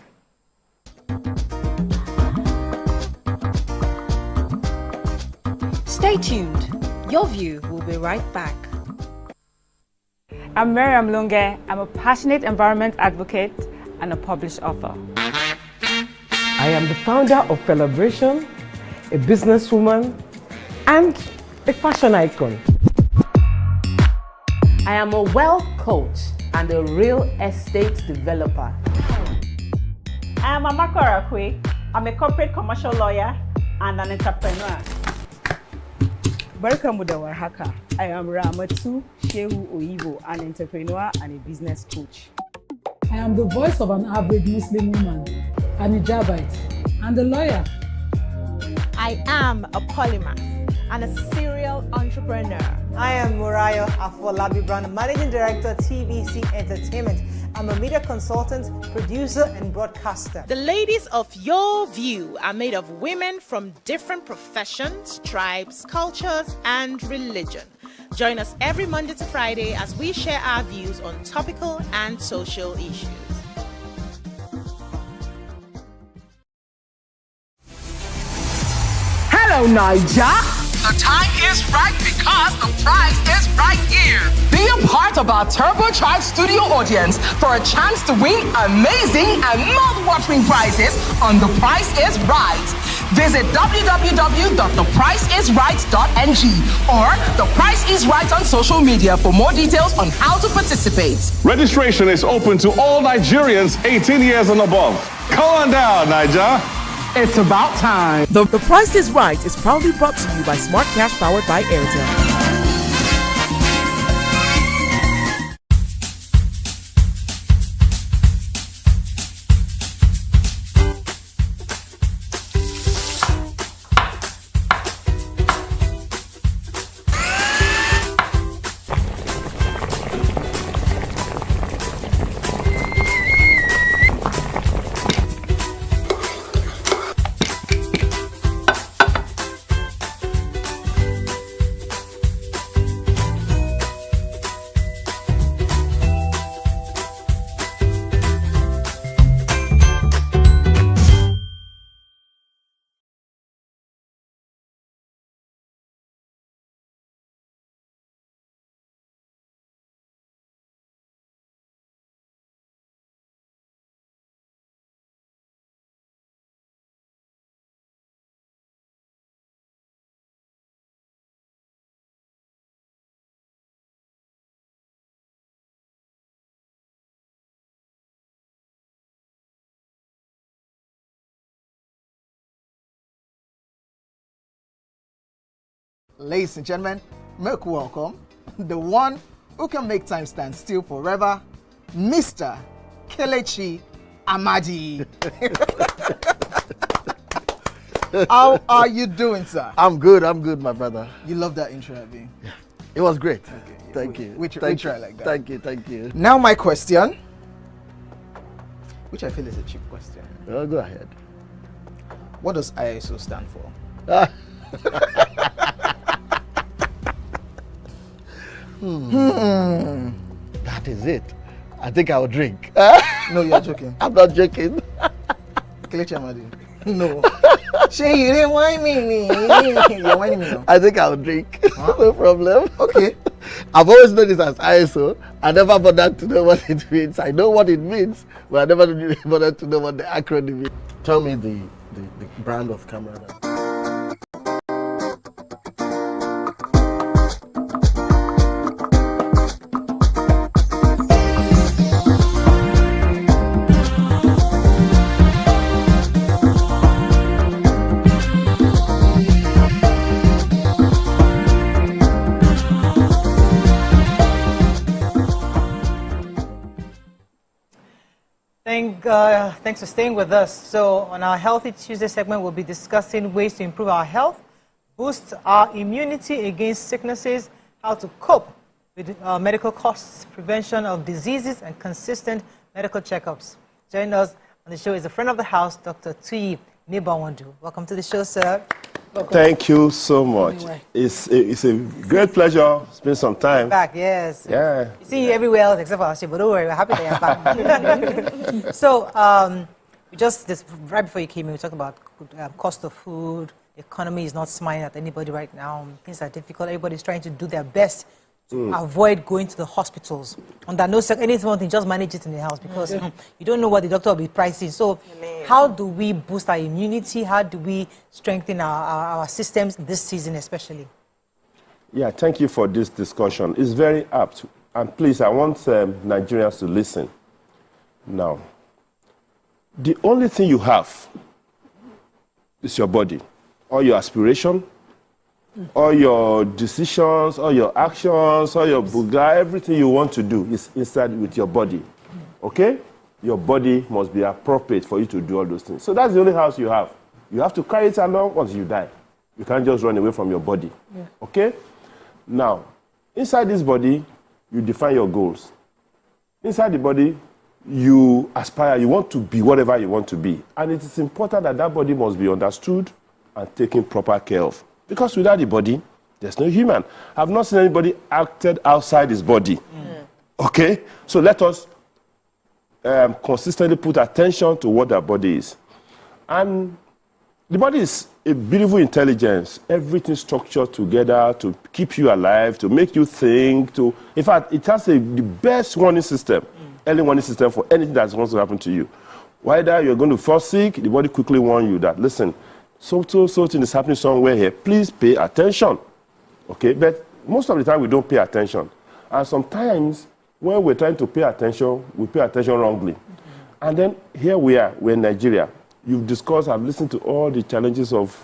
Stay tuned. Your View will be right back. I'm Miriam Lunge. I'm a passionate environment advocate and a published author. I am the founder of Celebration, a businesswoman, and a fashion icon. I am a wealth coach and a real estate developer. I am Amako Arakwe. I'm a corporate commercial lawyer and an entrepreneur. Barkamu da warhaka. I am Ramatu Shehu Oyibo, an entrepreneur and a business coach. I am the voice of an average Muslim woman, an hijabite, and a lawyer. I am a polymath and a serial entrepreneur. I am Murayo Afolabi Brown, Managing Director, TVC Entertainment. I'm a media consultant, producer, and broadcaster. The ladies of Your View are made of women from different professions, tribes, cultures, and religion. Join us every Monday to Friday as we share our views on topical and social issues. Hello, Niger. The time is right because the prize is right here. Be a part of our turbocharged studio audience for a chance to win amazing and mouth-watering prizes on The Price is Right. Visit www.thepriceisright.ng or The Price is Right on social media for more details on how to participate. Registration is open to all Nigerians 18 years and above. Come on down, Niger. It's about time. The Price is Right is proudly brought to you by Smart Cash powered by Airtel. Ladies and gentlemen, make welcome the one who can make time stand still forever, Mr. Kelechi Amadi. How are you doing, sir? I'm good, my brother. You love that intro, Abi? Yeah. It was great. Okay, thank you. We try like that. Thank you. Now my question, which I feel is a cheap question. Oh, go ahead. What does ISO stand for? That is it. I think I'll drink. No, you're joking. I'm not joking. Kelechi Amadi. No. Shay, you didn't whine me. You're whining me now. I think I'll drink. Huh? No problem. Okay. I've always known this as ISO. I never bothered to know what it means. I know what it means, but I never bothered to know what the acronym is. Tell me the brand of camera. Thanks for staying with us. So on our Healthy Tuesday segment, we'll be discussing ways to improve our health, boost our immunity against sicknesses, how to cope with medical costs, prevention of diseases, and consistent medical checkups. Join us On the show is a friend of the house, Dr. Tuyi Mabawondu. Welcome to the show, sir. Welcome. Thank you so much. It's a great pleasure. Spend some time. Back, yes. Yeah. You see you everywhere else except for our show, but don't worry, we're happy that you're back. So, right before you came in, we talked about cost of food. The economy is not smiling at anybody right now. Things are difficult. Everybody's trying to do their best to avoid going to the hospitals. Under no anything, just manage it in the house because you don't know what the doctor will be pricing. So how do we boost our immunity? How do we strengthen our systems this season especially? Yeah, thank you for this discussion. It's very apt. And please, I want Nigerians to listen. Now, the only thing you have is your body, or your aspiration, all your decisions, all your actions, all your buga, everything you want to do is inside with your body. Okay? Your body must be appropriate for you to do all those things. So that's the only house you have. You have to carry it along once you die. You can't just run away from your body. Yeah. Okay? Now, inside this body, you define your goals. Inside the body, you aspire, you want to be whatever you want to be. And it is important that that body must be understood and taken proper care of. Because without the body, there's no human. I've not seen anybody acted outside his body. Okay? So let us consistently put attention to what our body is. And the body is a beautiful intelligence. Everything structured together to keep you alive, to make you think. In fact, it has the best warning system, early warning system for anything that's going to happen to you. Whether you're going to fall sick, the body quickly warns you that, listen, something is happening somewhere here. Please pay attention. Okay? But most of the time, we don't pay attention. And sometimes, when we're trying to pay attention, we pay attention wrongly. And then here we're in Nigeria. You've discussed, I've listened to all the challenges of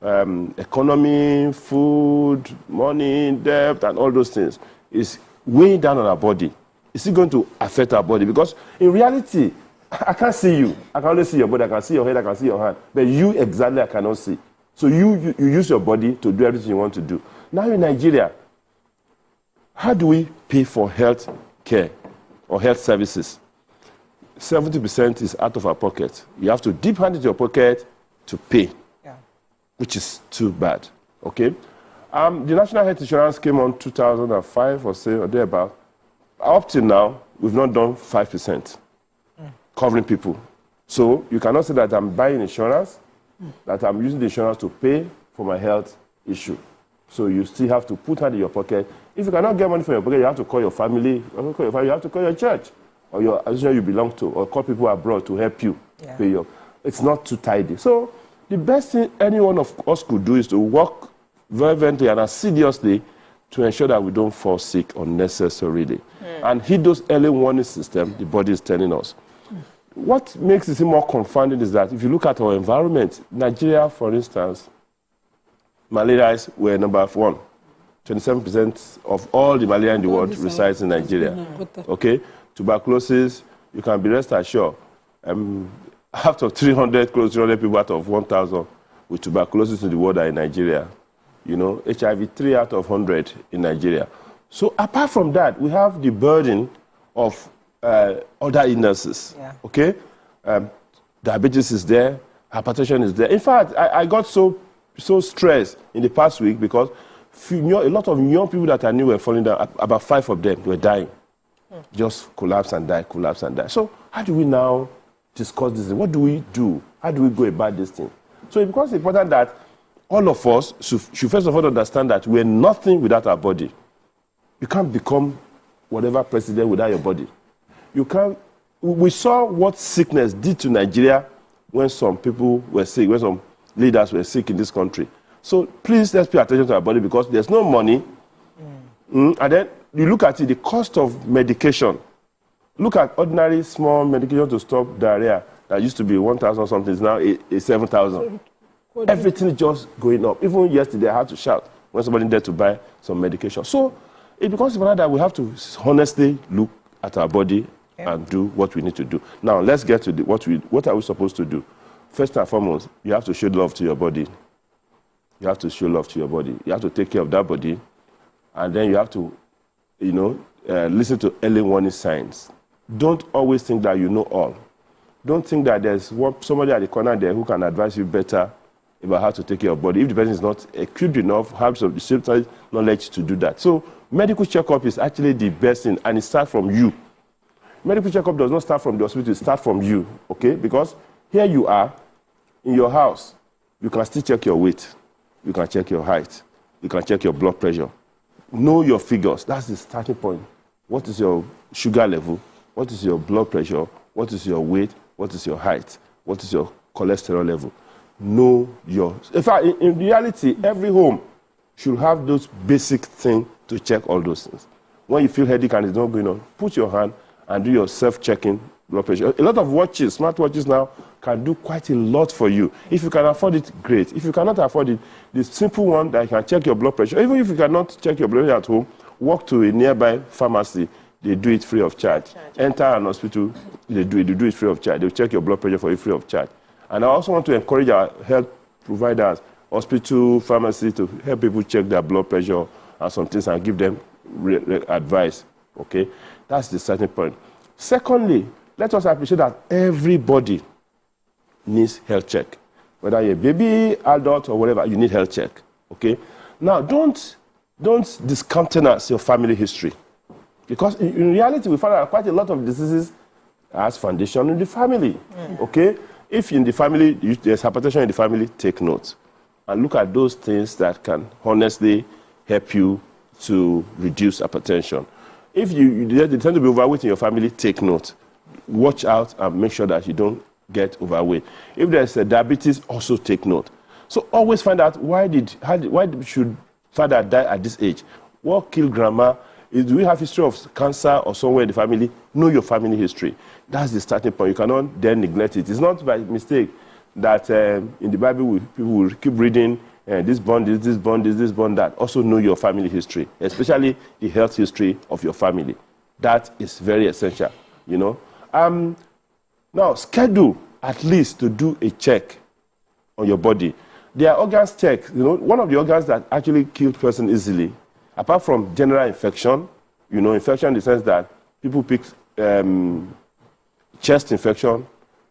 economy, food, money, debt, and all those things. It's weighing down on our body. Is it going to affect our body? Because in reality, I can't see you. I can only see your body. I can see your head. I can see your hand. But you exactly, I cannot see. So you use your body to do everything you want to do. Now in Nigeria, how do we pay for health care or health services? 70% is out of our pocket. You have to deep hand into your pocket to pay, which is too bad. Okay? The National Health Insurance came on 2005 or so, or thereabout. Up till now, we've not done 5%. Covering people. So you cannot say that I'm buying insurance, that I'm using the insurance to pay for my health issue. So you still have to put hand in your pocket. If you cannot get money from your pocket, you have to call your family, you have to call your church, or your association you belong to, or call people abroad to help you pay your. It's not too tidy. So the best thing any one of us could do is to work fervently and assiduously to ensure that we don't fall sick unnecessarily. And hit those early warning systems the body is telling us. What makes it more confounding is that if you look at our environment, Nigeria, for instance, malaria were number 1. 27% of all the malaria in the world resides in Nigeria. Okay? Tuberculosis, you can be rest assured. After 300, close to 300 people out of 1,000 with tuberculosis in the world are in Nigeria. You know, HIV, 3 out of 100 in Nigeria. So apart from that, we have the burden of other illnesses, okay? Diabetes is there, hypertension is there. In fact, I got so stressed in the past week because a lot of young people that I knew were falling down. About 5 of them were dying. Just collapse and die. So how do we now discuss this? What do we do? How do we go about this thing? So it becomes important that all of us should first of all understand that we're nothing without our body. You can't become whatever president without your body. You can't. We saw what sickness did to Nigeria when some people were sick, when some leaders were sick in this country. So please, let's pay attention to our body because there's no money. And then you look at it, the cost of medication. Look at ordinary small medication to stop diarrhea that used to be 1,000 something, is now 7,000. Everything is just going up. Even yesterday, I had to shout when somebody needed to buy some medication. So it becomes important that we have to honestly look at our body and do what we need to do. Now, let's get to what are we supposed to do? First and foremost, you have to show love to your body. You have to show love to your body. You have to take care of that body. And then you have to, listen to early warning signs. Don't always think that you know all. don't think that there's somebody at the corner there who can advise you better about how to take care of your body. If the person is not acute enough, have some symptoms knowledge to do that. So medical checkup is actually the best thing, and it starts from you. Medical checkup does not start from the hospital, it starts from you, okay? Because here you are, in your house, you can still check your weight, you can check your height, you can check your blood pressure. Know your figures, that's the starting point. What is your sugar level? What is your blood pressure? What is your weight? What is your height? What is your cholesterol level? Know your... In fact, in reality, every home should have those basic things to check all those things. When you feel headache and it's not going on, put your hand and do your self-checking blood pressure. A lot of watches, smartwatches now, can do quite a lot for you. If you can afford it, great. If you cannot afford it, the simple one that can check your blood pressure, even if you cannot check your blood pressure at home, walk to a nearby pharmacy. They do it free of charge. Enter an hospital, they do it free of charge. They'll check your blood pressure for you free of charge. And I also want to encourage our health providers, hospital, pharmacy, to help people check their blood pressure and some things and give them advice, okay? That's the starting point. Secondly, let us appreciate that everybody needs health check. Whether you're a baby, adult, or whatever, you need health check, okay? Now, don't discountenance your family history. Because in reality, we find that quite a lot of diseases has foundation in the family, okay? If in the family, there's hypertension in the family, take note. And look at those things that can honestly help you to reduce hypertension. If you tend to be overweight in your family, take note. Watch out and make sure that you don't get overweight. If there's a diabetes, also take note. So always find out why should father die at this age? What killed grandma? Do we have history of cancer or somewhere in the family? Know your family history. That's the starting point. You cannot then neglect it. It's not by mistake that in the Bible people will keep reading this bond, this bond, this bond, that. Also know your family history, especially the health history of your family. That is very essential, you know. Now, schedule at least to do a check on your body. There are organs checks. You know, one of the organs that actually kills person easily, apart from general infection, you know, infection in the sense that people pick chest infection,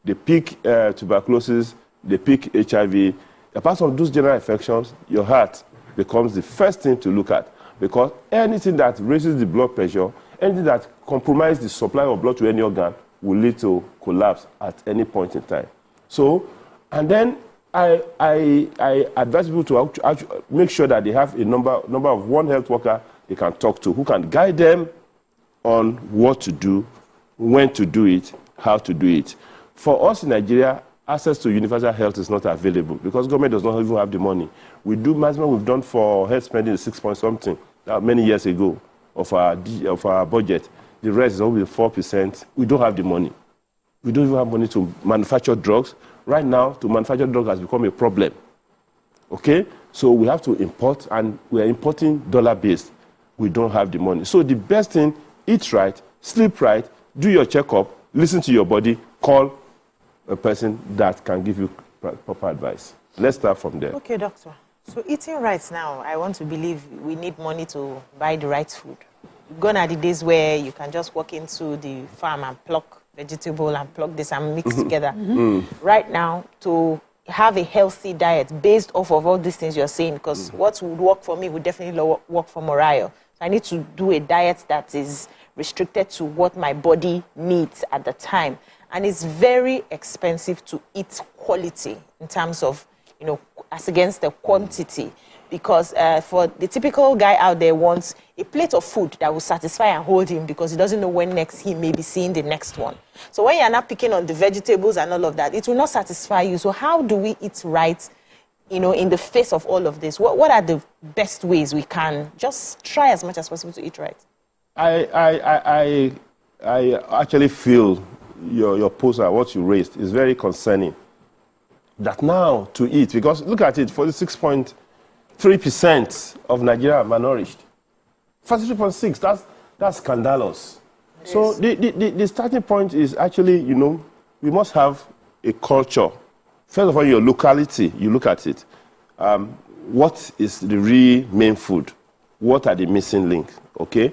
they pick tuberculosis, they pick HIV. Apart from those general infections, your heart becomes the first thing to look at, because anything that raises the blood pressure, anything that compromises the supply of blood to any organ will lead to collapse at any point in time. So, and then I advise people to actually make sure that they have a number of one health worker they can talk to, who can guide them on what to do, when to do it, how to do it. For us in Nigeria, access to universal health is not available because government does not even have the money. We do maximum we've done for health spending is 6 point something many years ago of our budget. The rest is only 4%. We don't have the money. We don't even have money to manufacture drugs. Right now, to manufacture drugs has become a problem. Okay? So we have to import, and we are importing dollar-based. We don't have the money. So the best thing, eat right, sleep right, do your checkup, listen to your body, call a person that can give you proper advice. Let's start from there. Okay, doctor. So eating right now, I want to believe we need money to buy the right food. Gone are the days where you can just walk into the farm and pluck vegetable and pluck this and mix together. Right now, to have a healthy diet based off of all these things you're saying, because what would work for me would definitely work for Mariah. So I need to do a diet that is restricted to what my body needs at the time. And it's very expensive to eat quality in terms of, you know, as against the quantity. Because for the typical guy out there wants a plate of food that will satisfy and hold him because he doesn't know when next he may be seeing the next one. So when you're not picking on the vegetables and all of that, it will not satisfy you. So how do we eat right, you know, in the face of all of this? What are the best ways we can just try as much as possible to eat right? I actually feel your poster, what you raised, is very concerning. That now to eat, because look at it, 46.3% of Nigeria are malnourished. 43.6%, that's scandalous. So the starting point is actually, you know, we must have a culture. First of all, your locality, you look at it. What is the real main food? What are the missing links? Okay?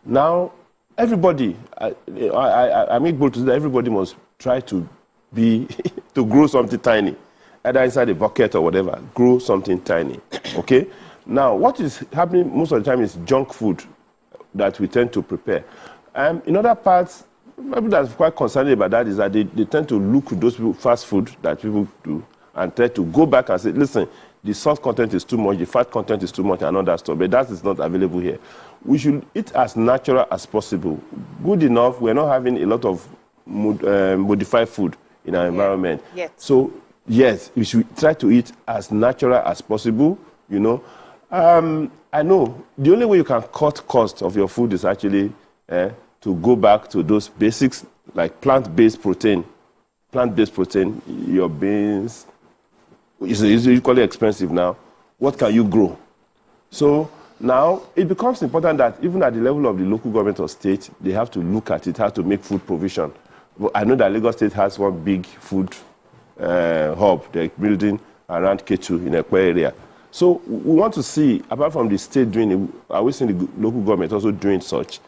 Now, everybody, I make bold to say that everybody must try to be to grow something tiny, either inside a bucket or whatever. Grow something tiny. Okay. Now, what is happening most of the time is junk food that we tend to prepare. In other parts, people that's quite concerned about that is that they tend to look at those people, fast food that people do, and try to go back and say, listen, the salt content is too much, the fat content is too much, and all that stuff. But that is not available here. We should eat as natural as possible. Good enough, we're not having a lot of modified food in our environment. Yes. So, yes, we should try to eat as natural as possible, you know. I know the only way you can cut cost of your food is actually to go back to those basics, like plant-based protein. Plant-based protein, your beans, is equally expensive now. What can you grow? So now it becomes important that even at the level of the local government or state, they have to look at it, how to make food provision. But I know that Lagos State has one big food hub they're building around Ketu in Ekwe area. So we want to see, apart from the state doing it, are we seeing the local government also doing such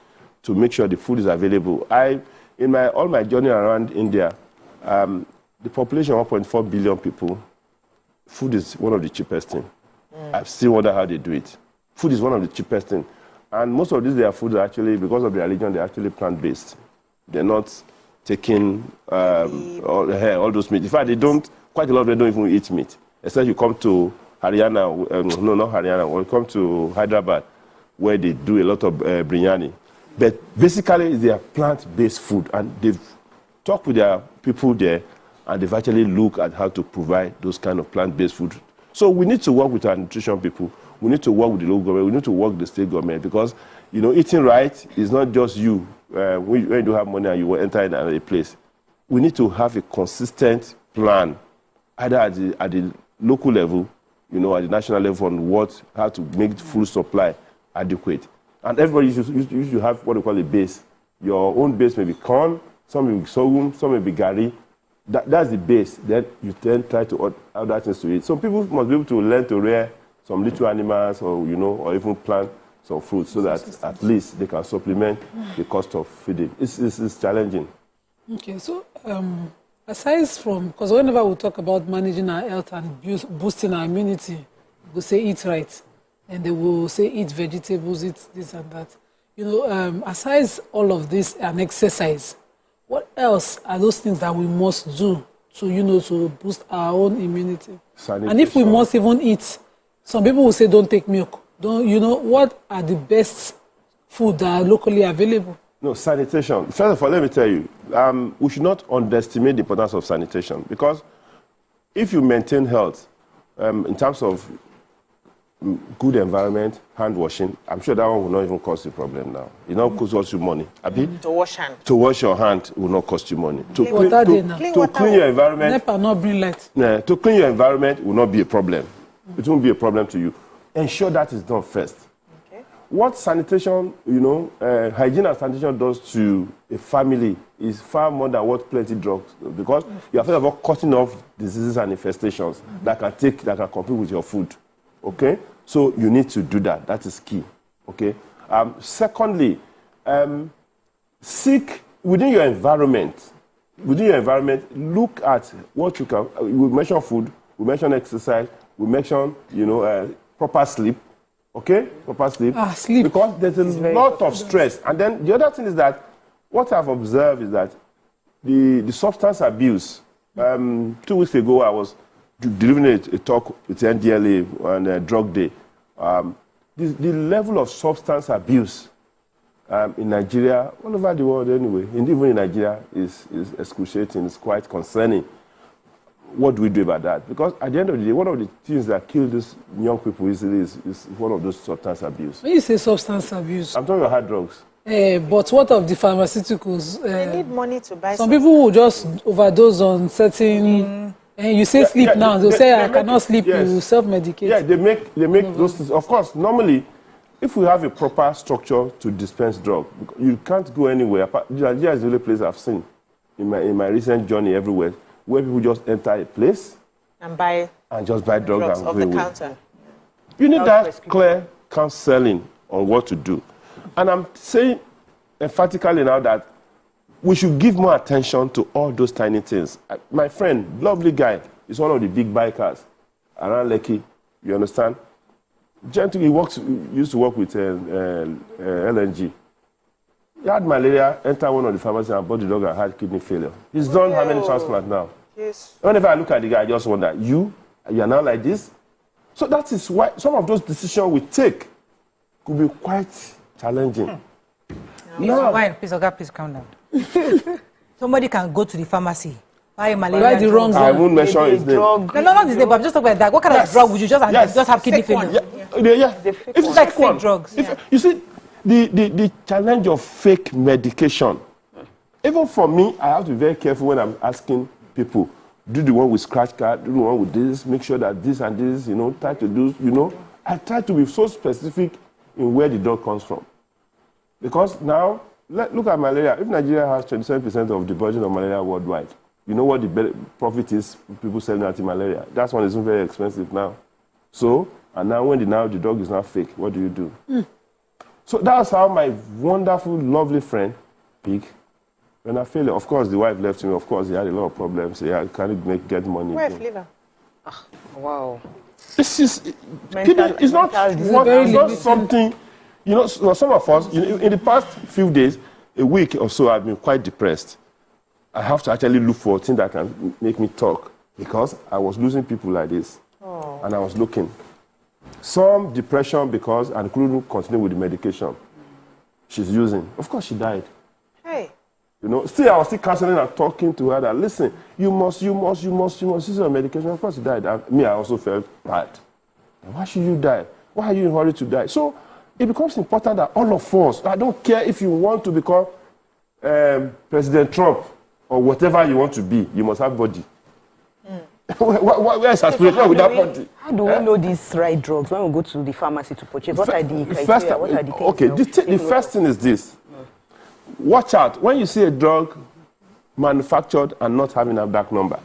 to make sure the food is available? In all my journey around India, the population of 1.4 billion people, food is one of the cheapest things. I still wonder how they do it. Food is one of the cheapest things. And most of their food are actually, because of their religion, they're actually plant-based. They're not taking all those meat. In fact, quite a lot of them don't even eat meat. Except you come to Haryana, no, not Haryana, or you come to Hyderabad, where they do a lot of biryani. But basically, they are plant-based food, and they've talked with their people there, and they've actually looked at how to provide those kind of plant-based food. So we need to work with our nutrition people. We need to work with the local government. We need to work with the state government, because, you know, eating right is not just you. When you do have money and you will enter in another place. We need to have a consistent plan, either at the local level, you know, at the national level, on how to make the food supply adequate. And everybody should have what we call a base. Your own base may be corn, some may be sorghum, some may be gari. That's the base. Then you then try to add other things to it. Some people must be able to learn to rear some little animals, or, you know, or even plant some fruits, so that at least they can supplement the cost of feeding. It's challenging. Okay, so aside from, because whenever we talk about managing our health and boosting our immunity, we say eat right, and they will say eat vegetables, eat this and that. You know, aside all of this and exercise, what else are those things that we must do to, you know, to boost our own immunity? Sanitation. And if we must even eat, some people will say don't take milk. You know, what are the best food that are locally available? No, sanitation. First of all, let me tell you, we should not underestimate the importance of sanitation, because if you maintain health in terms of good environment, hand washing, I'm sure that one will not even cost you a problem now. It not cost you money. To wash hand. To wash your hand will not cost you money. To clean your environment. NEPA not bring light. To clean your environment will not be a problem. It won't be a problem to you. Ensure that is done first. Okay. What sanitation, you know, hygiene and sanitation does to a family is far more than what plenty drugs do, because you are first of all cutting off diseases and infestations that can compete with your food. Okay, so you need to do that. That is key. Okay. Secondly, seek within your environment. Within your environment, look at what you can. We mention food. We mention exercise. We mention, you know, proper sleep. Okay, proper sleep. Sleep. Because there's a lot of stress. And then the other thing is that what I've observed is that the substance abuse. 2 weeks ago, I was delivering a talk with NDLA on Drug Day. The level of substance abuse in Nigeria, all over the world anyway, and even in Nigeria, is excruciating. It's quite concerning. What do we do about that? Because at the end of the day, one of the things that kill these young people easily is one of those substance abuse. When you say substance abuse, I'm talking about hard drugs. But what of the pharmaceuticals? They need money to buy. Some people will just overdose on certain. And you say sleep now. They'll say I cannot sleep. Yes. You self-medicate. Yeah, they make those things. Of course, normally, if we have a proper structure to dispense drug, you can't go anywhere. Nigeria is the only place I've seen in my recent journey everywhere, where people just enter a place and just buy drugs and off the counter. You need that clear counseling on what to do. And I'm saying emphatically now that we should give more attention to all those tiny things. My friend, lovely guy, is one of the big bikers around Lekki. You understand? Gentle, he used to work with LNG. He had malaria, entered one of the pharmacies and bought the dog and had kidney failure. He's done how many transplants now? Yes. Whenever I look at the guy, I just wonder, you are now like this? So that is why some of those decisions we take could be quite challenging. Please calm down. Somebody can go to the pharmacy, buy malaria the wrong I won't mention his name. No, not his name, but I'm just talking about that. What kind of drug would you just have kidney failure? It's like fake drugs. You see, the challenge of fake medication. Even for me, I have to be very careful when I'm asking people, do the one with scratch card, do the one with this, make sure that this and this, try to do, I try to be so specific in where the drug comes from. Because now, look at malaria. If Nigeria has 27% of the budget of malaria worldwide, you know what the profit is? People selling anti-malaria. That one isn't very expensive now. So, and now when the drug is not fake, what do you do? So that's how my wonderful, lovely friend, Pig, when I failed, of course, the wife left him. Of course, he had a lot of problems. He can't get money. Wife, leave her. Wow. This is, it's not something, some of us, in the past few days, a week or so, I've been quite depressed. I have to actually look for things that can make me talk because I was losing people like this. Oh. And I was looking. Some depression because I couldn't continue with the medication she's using. Of course, she died. Hey. Still, I was still counseling and talking to her that, listen, you must use your medication. Of course, she died. And I also felt bad. Why should you die? Why are you in a hurry to die? So it becomes important that all of us, I don't care if you want to become President Trump or whatever you want to be, you must have body. Where is aspiration with that body? How do we know these right drugs when we go to the pharmacy to purchase? What are the criteria? What are the things? Okay, the first thing is this. Watch out. When you see a drug manufactured and not having a back number,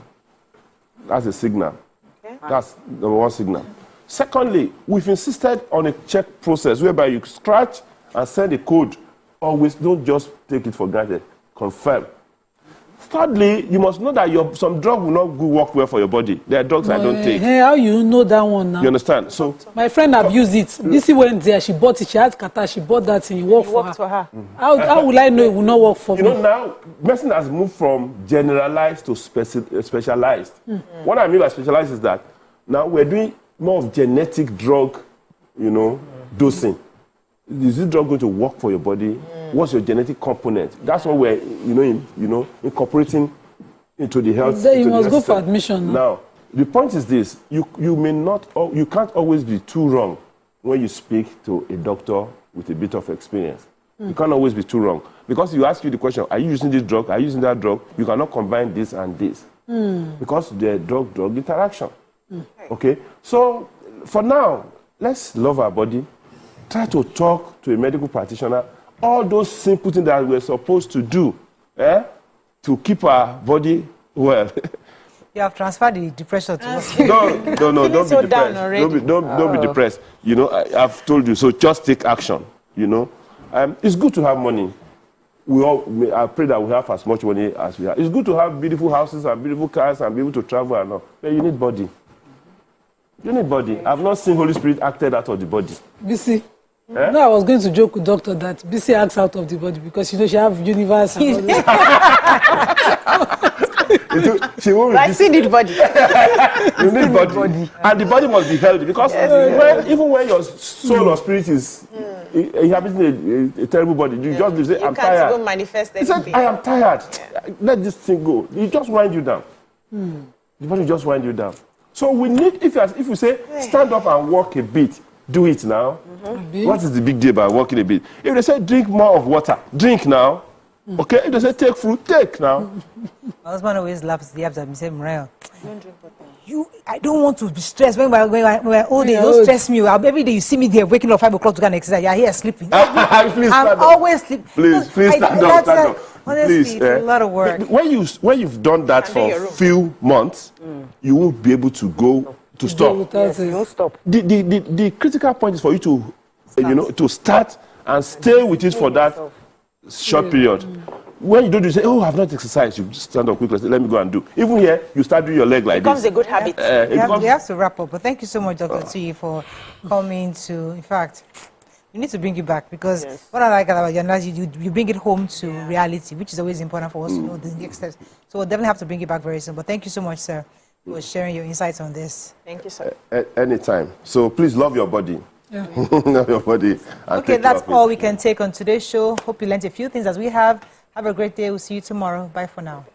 that's a signal. Okay. That's the one signal. Secondly, we've insisted on a check process whereby you scratch and send a code. Always don't just take it for granted. Confirm. Thirdly, you must know that some drug will not work well for your body. There are drugs I don't take. Hey, how you know that one now? You understand? So my friend have used it. Bisi went there, she bought it, she had kata, she bought that and it worked for her. How will I know it will not work for me? Now, medicine has moved from generalized to specialized. What I mean by specialized is that now we're doing more of genetic drug, dosing. Is this drug going to work for your body? What's your genetic component? That's what we're, incorporating into the health. Then you must go for admission. Now, the point is this: you can't always be too wrong when you speak to a doctor with a bit of experience. You can't always be too wrong because you ask you the question: are you using this drug? Are you using that drug? You cannot combine this and this because they're drug interaction. Okay, so for now, let's love our body. Try to talk to a medical practitioner. All those simple things that we're supposed to do to keep our body well. You have transferred the depression to us. No, don't be depressed. Don't be depressed. I've told you, so just take action. It's good to have money. I pray that we have as much money as we have. It's good to have beautiful houses and beautiful cars and be able to travel and all. But you need body. You need body. I've not seen Holy Spirit acted out of the body. BC. No, I was going to joke with Doctor that BC acts out of the body because she have universe. And all she won't. I still need body. You need body. And the body must be healthy because even when your soul or spirit is inhabiting a terrible body, you just say, I'm tired. You can't go manifest anything. He said, I am tired. Let this thing go. You just wind you down. The body just wind you down. So we need, if you say, stand up and walk a bit, do it now. What is the big deal about walking a bit? If they say drink more of water, drink now. Okay? If they say take fruit, take now. My husband always laughs at the apps and says, Mariah, I don't want to be stressed when we're old. They don't stress me. Every day you see me there waking up 5 o'clock to go and exercise. You're here sleeping. I'm always sleeping. Please stand up. Honestly, it's a lot of work. When you've done that for a few months, you won't be able to go to stop. Yes, you won't stop. The critical point is for you to start and stay with it for that short period. when you don't do, you say, oh, I've not exercised. You just stand up quickly, say, let me go and do. Even here, you start doing your leg like becomes this. a good habit. We have to wrap up, but thank you so much, Dr. Tuyi, for coming to, in fact, we need to bring you back because what I like about your knowledge, you bring it home to reality, which is always important for us to know the next steps. So we'll definitely have to bring you back very soon. But thank you so much, sir, for sharing your insights on this. Thank you, sir. Anytime. So please love your body. Yeah. Love your body. Okay, that's all we can take on today's show. Hope you learned a few things as we have. Have a great day. We'll see you tomorrow. Bye for now.